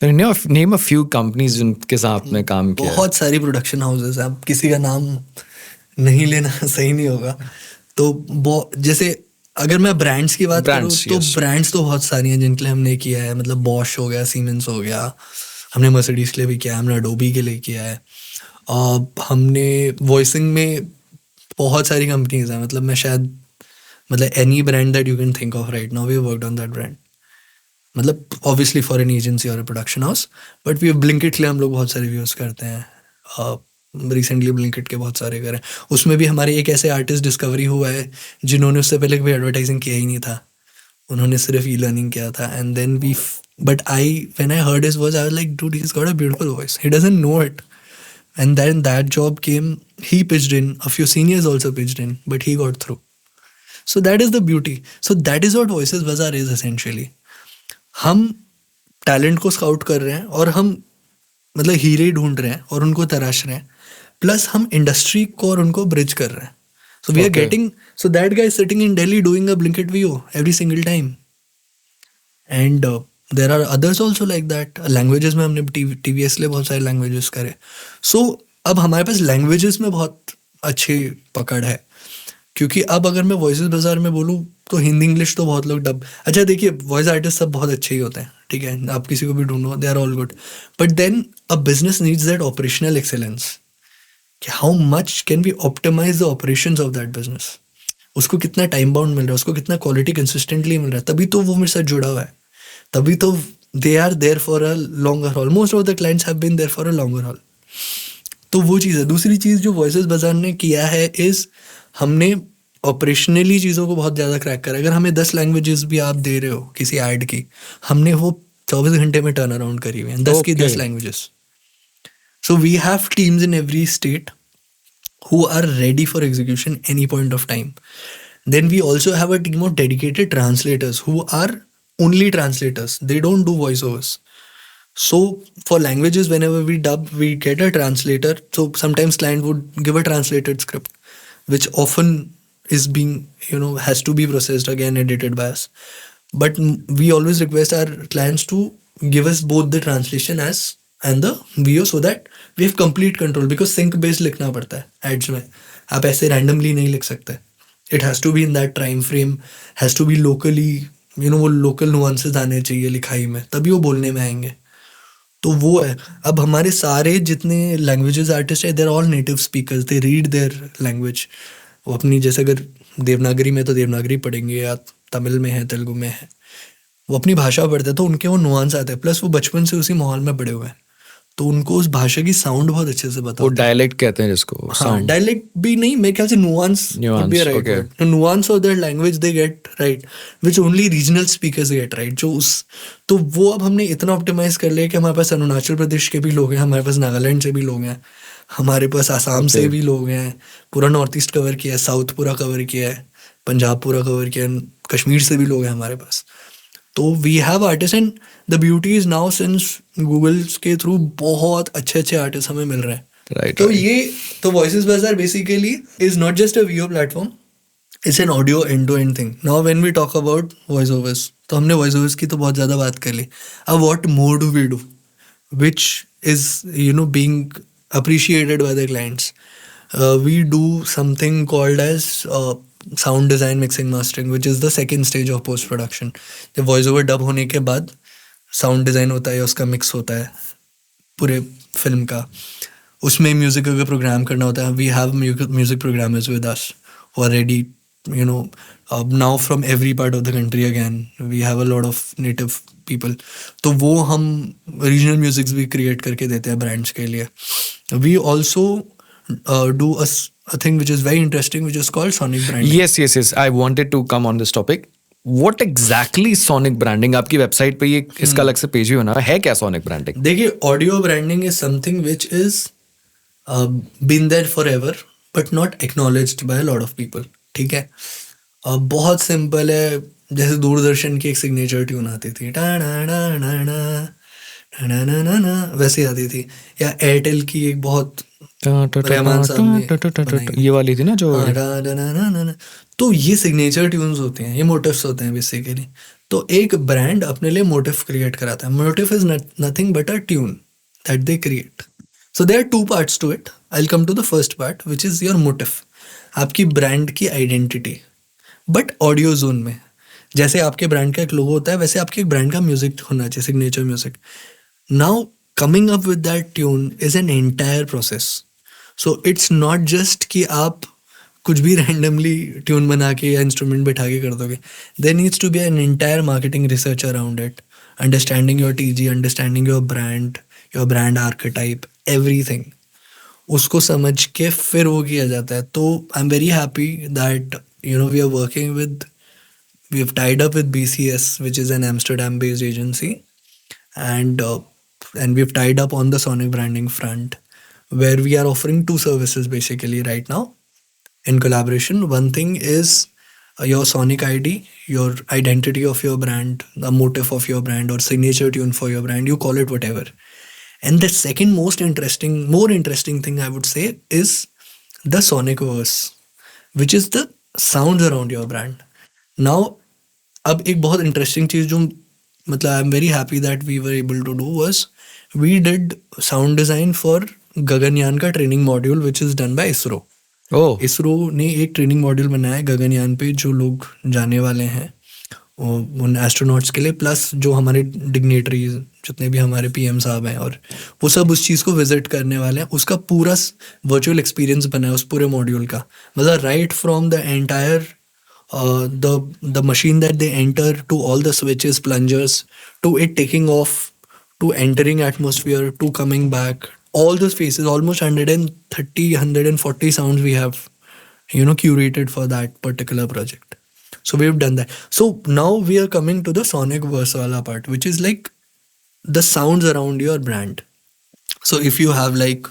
नेम अ फ्यू कंपनीज जिनके साथ में काम किया. बहुत सारी प्रोडक्शन हाउसेस हैं, अब किसी का नाम नहीं लेना सही नहीं होगा. तो जैसे अगर मैं ब्रांड्स की बात करूँ तो ब्रांड्स तो बहुत सारी हैं जिनके लिए हमने किया है. मतलब बॉश हो गया, सीमेंस हो गया, हमने मर्सिडीज के लिए भी किया है, हमने अडोबी के लिए किया है. हमने वॉइसिंग में बहुत सारी कंपनीज हैं. मतलब मैं शायद any brand that you can think of right now, we have worked on that brand. मतलब ऑब्वियसली फॉर एन एजेंसी और production house, but we Blinkit के लिए हम लोग बहुत सारे व्यूज़ करते हैं. रिसेंटली ब्लिंकिट के बहुत सारे करें. उसमें भी हमारे एक ऐसे आर्टिस्ट डिस्कवरी हुआ है जिन्होंने उससे पहले कभी एडवर्टाइजिंग किया ही नहीं था, उन्होंने सिर्फ ई लर्निंग किया था. And then we but when I heard his voice I was like, dude, he has got a beautiful voice, he doesn't know it. And then that job came, he pitched in, a few seniors also pitched in, but he got through. So that is the beauty. So that is what Voices Bazaar is essentially. हम talent को scout कर रहे हैं, और हम हीरे ढूंढ रहे हैं और उनको तराश रहे हैं, प्लस हम इंडस्ट्री को और उनको ब्रिज कर रहे हैं. So we are getting, so that guy is sitting in Delhi doing a Blinkit VO every single time. And there are others also like that. Languages में हमने TVS लिए बहुत सारे languages करे. So अब हमारे पास लैंग्वेजेस में बहुत अच्छी पकड़ है, क्योंकि अब अगर मैं वॉइसेस बाजार में बोलूँ तो हिंदी इंग्लिश तो बहुत लोग डब, अच्छा देखिए वॉइस आर्टिस्ट सब बहुत अच्छे ही होते हैं, ठीक है, आप किसी को भी ढूंढो they are all good, but then a business needs that operational excellence, कि how much can we optimise the operations of that business, उसको कितना टाइम बाउंड मिल रहा है, उसको कितना क्वालिटी कंसिस्टेंटली मिल रहा है, तभी तो वो मेरे साथ जुड़ा हुआ है, तभी तो they are there for a longer haul, most of the clients have been there for a longer haul. तो वो चीज़ है। दूसरी चीज़ जो वॉइसेस बाजार ने किया है इज़ हमने ऑपरेशनली चीज़ों को बहुत ज़्यादा क्रैक करा। अगर हमें 10 लैंग्वेजेस भी आप दे रहे हो किसी ऐड की, हमने वो 24 घंटे में टर्न अराउंड करी हुई है, 10 की 10 Okay. Languages. So we have teams in every state who are ready for execution any point of time. Then we also have a team of dedicated translators who are only translators. They don't do voiceovers. So for languages, whenever we dub, we get a translator. So sometimes client would give a translated script, which often is being, has to be processed again, edited by us. But we always request our clients to give us both the translation as and the VO, so that we have complete control, because sync based लिखना पड़ता है ads में, आप ऐसे randomly नहीं लिख सकते, it has to be in that time frame, has to be locally, वो local nuances आने चाहिए लिखाई में, तभी वो बोलने में आएंगे। तो वो है। अब हमारे सारे जितने लैंग्वेजेस आर्टिस्ट है, they're all native speakers, they read their language. वो अपनी, जैसे अगर देवनागरी में तो देवनागरी पढ़ेंगे, या तमिल में है, तेलुगु में है, वो अपनी भाषा पढ़ते हैं, तो उनके वो नुआंस आते हैं, प्लस वो बचपन से उसी माहौल में पड़े हुए हैं, तो उनको उस भाषा की साउंड बहुत अच्छे से पता वो होता है। डायलेक्ट कहते हैं जिसको, हाँ, साउंड। डायलेक्ट भी नहीं, मेरे ख्याल से nuance would be a Nuance, right okay. word. The nuance of their language they get right, which only regional speakers get right. तो वो अब हमने इतना ऑप्टिमाइज कर लिया कि हमारे पास अरुणाचल प्रदेश के भी लोग हैं, हमारे पास नागालैंड से भी लोग हैं, हमारे पास आसाम से भी लोग हैं, पूरा नॉर्थ ईस्ट कवर किया है, साउथ पूरा कवर किया है, पंजाब पूरा कवर किया है, कश्मीर से भी लोग हैं हमारे पास। तो we have artist, and the beauty is now since Google के थ्रू बहुत अच्छे अच्छे आर्टिस्ट हमें मिल रहे हैं। Right, तो right. ये तो voices Bazaar basically is not just a video platform, it's an audio end to end thing. Now when we talk about voice overs, तो हमने वॉइस ओवर्स की तो बहुत ज़्यादा बात कर ली। अब what more do we do which is being appreciated by the clients? We do something called as sound design, mixing, mastering, which is the second stage of post production. जब voice over dub होने के बाद sound design होता है, उसका mix होता है पूरे फिल्म का, उसमें म्यूज़िक अगर प्रोग्राम करना होता है, we have music programmers with us who are ready, now from every part of the country again. We have a lot of native people. तो वो हम रीजनल म्यूजिक्स भी क्रिएट करके देते हैं ब्रांड्स के लिए। We also do a thing which is very interesting, which is called sonic branding. Yes. I wanted to come on this topic. What exactly sonic branding? आपकी वेबसाइट पे ये इसका अलग से पेज ही होना है क्या sonic branding? देखिए, audio branding is something which is been there for ever but not acknowledged by lot of people. ठीक है, बहुत सिंपल है। जैसे दूरदर्शन की एक सिग्नेचर ट्यून आती थी, टा ना ना ना ना ना ना ना ना, वैसे आती थी। या एयरटेल की एक बहुत रहमान साहब ने बनाई, ये वाली थी ना जो, हाँ, टा ना ना ना ना। तो ये सिग्नेचर ट्यून्स होते हैं, ये मोटिव्स होते हैं बेसिकली। तो एक ब्रांड अपने लिए मोटिव क्रिएट कराता है। Motive is nothing but a tune that they create. So there are two parts to it. I will come to the first part which is your motive, आपकी brand की identity, but audio zone में। जैसे आपके brand का एक लोगो होता है, वैसे आपके एक ब्रांड का म्यूजिक होना चाहिए, signature music. Now coming up with that tune is an entire process. So it's not just कि आप कुछ भी रैंडमली ट्यून बना के या इंस्ट्रूमेंट बैठा के कर दोगे। There needs to be an entire marketing research around it, understanding your TG, understanding your brand archetype, everything. उसको समझ के फिर वो किया जाता है। तो I am very happy that we are working with, we have tied up with BCS, which is an Amsterdam based agency, and we've tied up on the sonic branding front, where we are offering two services basically right now in collaboration. One thing is your sonic ID, your identity of your brand, the motif of your brand, or signature tune for your brand, you call it whatever. And the second more interesting thing I would say is the sonic verse, which is the sounds around your brand. Now अब एक बहुत interesting चीज़ जो मतलब I am very happy that we were able to do was we did sound design for Gaganyaan का training module which is done by ISRO. Oh, ISRO ने एक training module बनाया है गगनयान पे, जो लोग जाने वाले हैं उन एस्ट्रोनॉट्स के लिए, प्लस जो हमारे डिग्नेटरीज जितने भी हमारे पीएम साहब हैं और वो सब उस चीज़ को विजिट करने वाले हैं। उसका पूरा वर्चुअल एक्सपीरियंस बना है उस पूरे मॉड्यूल का। मतलब right from the entire the machine that they enter, to all the switches, plungers, to it taking off, to entering atmosphere, to coming back, all those phases, almost 130 140 sounds we have curated for that particular project. So we've done that. So now we are coming to the sonic verse wala part, which is like the sounds around your brand. So if you have like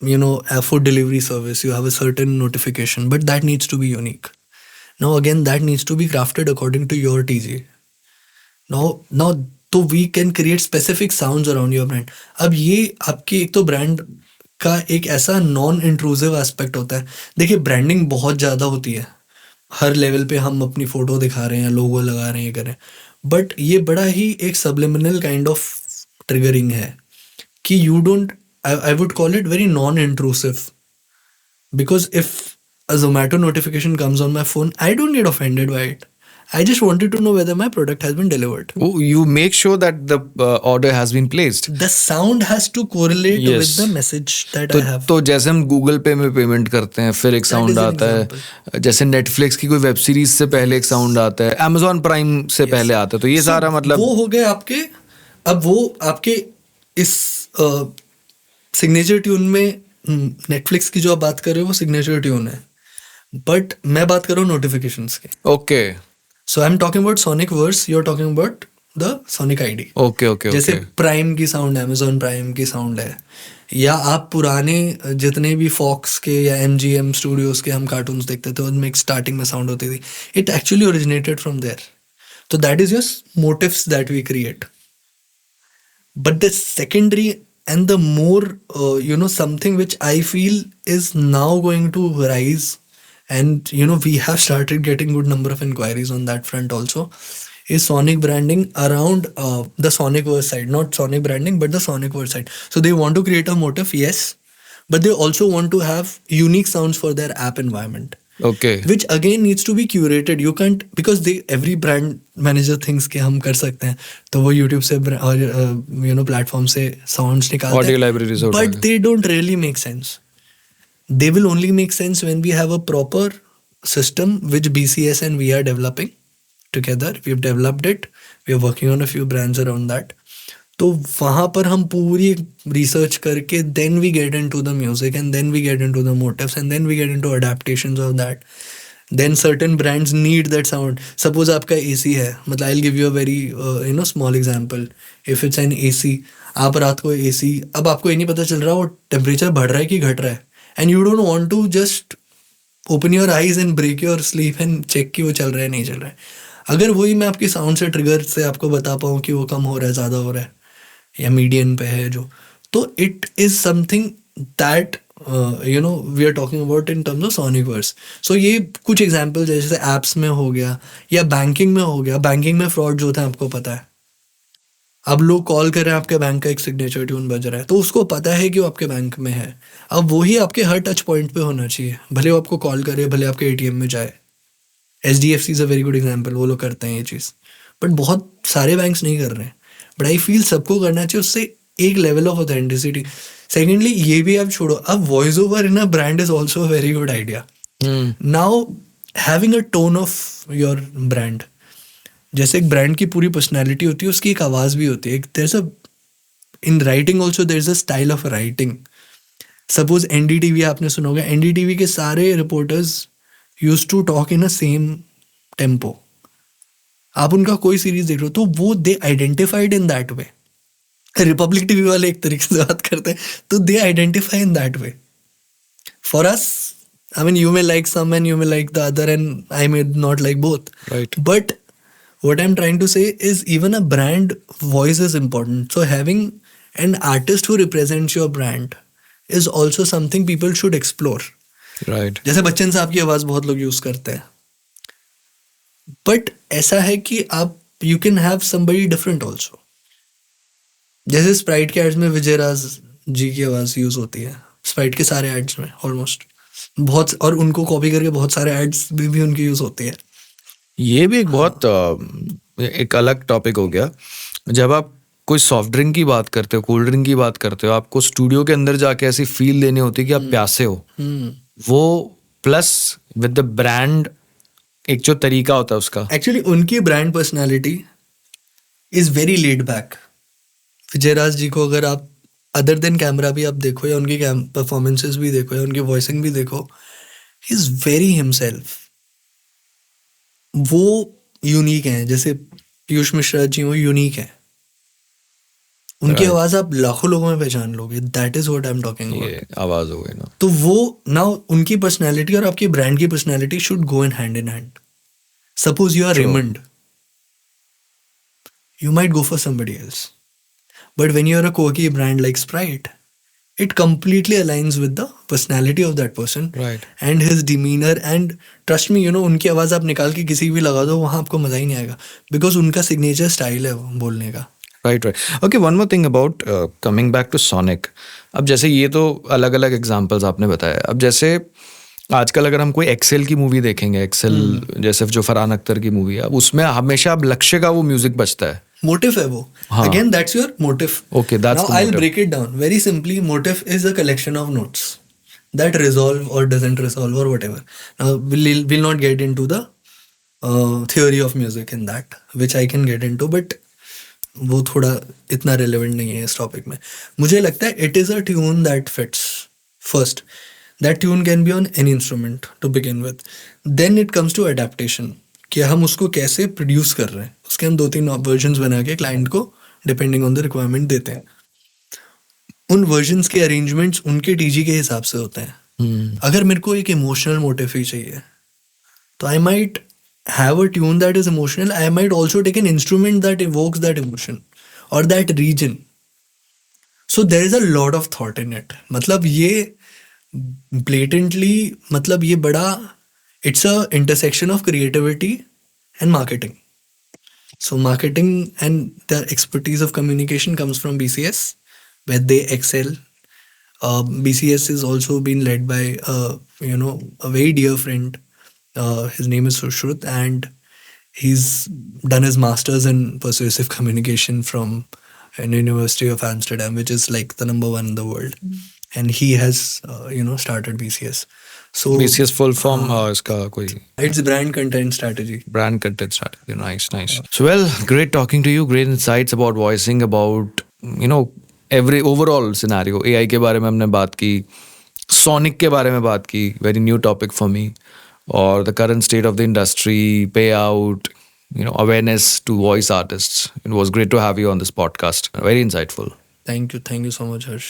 a food delivery service, you have a certain notification, but that needs to be unique. Now again, that needs to be crafted according to your TG. Now तो we can create specific sounds around your brand. अब ये आपके एक तो brand का एक ऐसा non intrusive aspect होता है। देखिए, ब्रांडिंग बहुत ज़्यादा होती है, हर लेवल पे हम अपनी फ़ोटो दिखा रहे हैं, लोगो लगा रहे हैं, ये कर रहे हैं, बट ये बड़ा ही एक सबलिमिनल काइंड ऑफ ट्रिगरिंग है कि you don't, I would call it very non intrusive, because if a Zomato notification comes on my phone, I don't get offended by it. I just wanted to know whether my product has been delivered. oh, you make sure that the order has been placed. The sound has to correlate Yes. with the message that तो I have. तो जैसे हम Google पे में payment करते हैं, फिर एक That साउंड is an आता है, जैसे नेटफ्लिक्स की कोई वेब सीरीज से पहले एक साउंड आता है, Amazon प्राइम से पहले आता है, तो ये So, सारा मतलब वो हो गए आपके। अब वो आपके इस सिग्नेचर ट्यून में, नेटफ्लिक्स की जो आप बात कर रहे हो वो सिग्नेचर ट्यून है, बट मैं बात कर रहा हूँ नोटिफिकेशंस के। Okay so I am talking about sonic verse, you are talking about the sonic ID. Okay okay जैसे ओके प्राइम की साउंड, अमेजोन प्राइम की साउंड है, या आप पुराने जितने भी फॉक्स के या एमजीएम स्टूडियोज के हम कार्टून्स देखते थे, उनमें एक स्टार्टिंग में साउंड होती थी, it actually originated from there. तो that is your motives that we create, but the secondary and the more something which I feel is now going to rise, and we have started getting good number of inquiries on that front also, is sonic branding around the sonic verse side. Not sonic branding, but the sonic verse side. So they want to create a motif, yes, but they also want to have unique sounds for their app environment, okay which again needs to be curated. You can't, because every brand manager thinks कि हम कर सकते हैं, तो वो YouTube से और platform से साउंड्स निकालते ऑडियो हैं, लाइब्रेरी से but they don't really make sense. They will only make sense when we have a proper system which BCS and we are developing together. We've developed it. We are working on a few brands around that. तो वहाँ पर हम पूरी research करके then we get into the music, and then we get into the motifs, and then we get into adaptations of that. Then certain brands need that sound. Suppose आपका AC है, मतलब I'll give you a very small example. If it's an AC, आप रात को AC, अब आपको ये नहीं पता चल रहा वो टेम्परेचर बढ़ रहा है कि घट रहा है, and you don't want to just open your eyes and break your sleep and check कि वो चल रहा है नहीं चल रहा है। अगर वही मैं आपकी साउंड से ट्रिगर से आपको बता पाऊँ कि वो कम हो रहा है, ज़्यादा हो रहा है, या मीडियन पे है जो, तो it is something that we are talking about in terms of sonic verse. So ये कुछ एग्जांपल जैसे एप्स में हो गया या बैंकिंग में हो गया। बैंकिंग में फ्रॉड जो होता है आपको पता है, अब लोग कॉल कर रहे हैं, आपके बैंक का एक सिग्नेचर ट्यून बज रहा है, तो उसको पता है कि वो आपके बैंक में है। अब वही आपके हर टच पॉइंट पे होना चाहिए, भले वो आपको कॉल करे, भले आपके एटीएम में जाए। HDFC is a very good example, वो लोग करते हैं ये चीज़, बट बहुत सारे बैंक्स नहीं कर रहे हैं। बट आई फील सबको करना चाहिए, उससे एक लेवल ऑफ ऑथेंटिसिटी। सेकेंडली ये भी आप छोड़ो, अब voice over in a brand is also a very good idea. Now having a tone of your brand, जैसे एक ब्रांड की पूरी पर्सनैलिटी होती है, उसकी एक आवाज़ भी होती है। There is a in writing also there is a style of writing. Suppose NDTV आपने सुना होगा, NDTV के सारे reporters use to talk in a same tempo. आप उनका कोई सीरीज देख रहे हो तो वो they identified in that way. Republic TV वाले एक तरीके से बात करते हैं तो they identify in that way. For us, I mean, you may like some and you may like the other, and I may not like both. Right. But what I'm trying to say is even a brand voice is important. So having an artist who represents your brand is also something people should explore. Right जैसे बच्चन साहब की आवाज़ बहुत लोग use करते हैं, but ऐसा है कि आप you can have somebody different also. जैसे स्प्राइट के एड्स में विजय राज जी की आवाज़ यूज़ होती है स्प्राइट के सारे एड्स में ऑलमोस्ट बहुत, और उनको कॉपी करके बहुत सारे एड्स भी उनकी यूज़ होती है। ये भी एक बहुत एक अलग टॉपिक हो गया। जब आप कोई सॉफ्ट ड्रिंक की बात करते हो, कोल्ड ड्रिंक की बात करते हो, आपको स्टूडियो के अंदर जाके ऐसी फील देनी होती है कि आप प्यासे हो। वो प्लस विद द ब्रांड, एक जो तरीका होता है उसका। एक्चुअली उनकी brand personality is very laid back. Vijayraj ji को अगर आप अदर देन कैमरा भी आप देखो या उनकी परफॉर्मेंसेस भी देखो या उनकी वॉइसिंग भी देखो, ही इज़ वेरी हिमसेल्फ। वो यूनिक हैं, जैसे पीयूष मिश्रा जी वो यूनिक है। उनकी Right. आवाज़ आप लाखों लोगों में पहचान लोगे। That is what I am talking about. ये आवाज हो गई ना। तो वो नाउ उनकी पर्सनालिटी और आपकी ब्रांड की personality should go in hand. Suppose you are True. Raymond, you might go for somebody else. But when you're a quirky brand like Sprite, it completely aligns with the personality of that person Right. and his demeanor. And trust me, उनकी आवाज़ आप निकाल के किसी भी लगा दो, वहाँ आपको मज़ा ही नहीं आएगा, बिकॉज उनका सिग्नेचर स्टाइल है वो बोलने का। Right right. Okay, one more thing about coming back to sonic. अब जैसे ये तो अलग अलग एग्जांपल्स आपने बताया। अब जैसे आजकल अगर हम कोई एक्सेल की मूवी देखेंगे, एक्सेल जैसे जो फरहान अख्तर की मूवी है, अब उसमें हमेशा अब लक्ष्य का वो म्यूजिक बजता है। मोटिव है वो। हाँ. Again that's your motive. Okay, that's Now the I'll motive. break it down very simply. Motive is a collection of notes that resolve or doesn't resolve or whatever. Now we'll not get into the theory of music in that, which I can get into, but वो थोड़ा इतना relevant नहीं है इस topic में। मुझे लगता है it is a tune that fits first. That tune can be on any instrument to begin with. Then it comes to adaptation, कि हम उसको कैसे प्रोड्यूस कर रहे हैं। उसके हम 2-3 वर्जन्स बना के क्लाइंट को डिपेंडिंग ऑन द रिक्वायरमेंट देते हैं। उन वर्जन्स के अरेंजमेंट्स उनके टीजी के हिसाब से होते हैं। अगर मेरे को एक इमोशनल मोटिव ही चाहिए तो I might have a tune that is emotional. I might also take an instrument that evokes that emotion or that region. So there is a lot of thought in it. मतलब ये blatantly, मतलब ये बड़ा, it's a intersection of creativity and marketing. So marketing and the expertise of communication comes from BCS, where they excel. BCS is also been led by a very dear friend. His name is Sushrut, and he's done his master's in persuasive communication from an University of Amsterdam, which is like the number one in the world. And he has started BCS. So BCS full form इसका कोई it's brand content strategy. brand content strategy. Nice. So well, great talking to you. Great insights about voicing, about every overall scenario. AI के बारे में हमने बात की, Sonic के बारे में बात की, very new topic for me. Or the current state of the industry, payout, awareness to voice artists. It was great to have you on this podcast. Very insightful. Thank you so much, Harsh.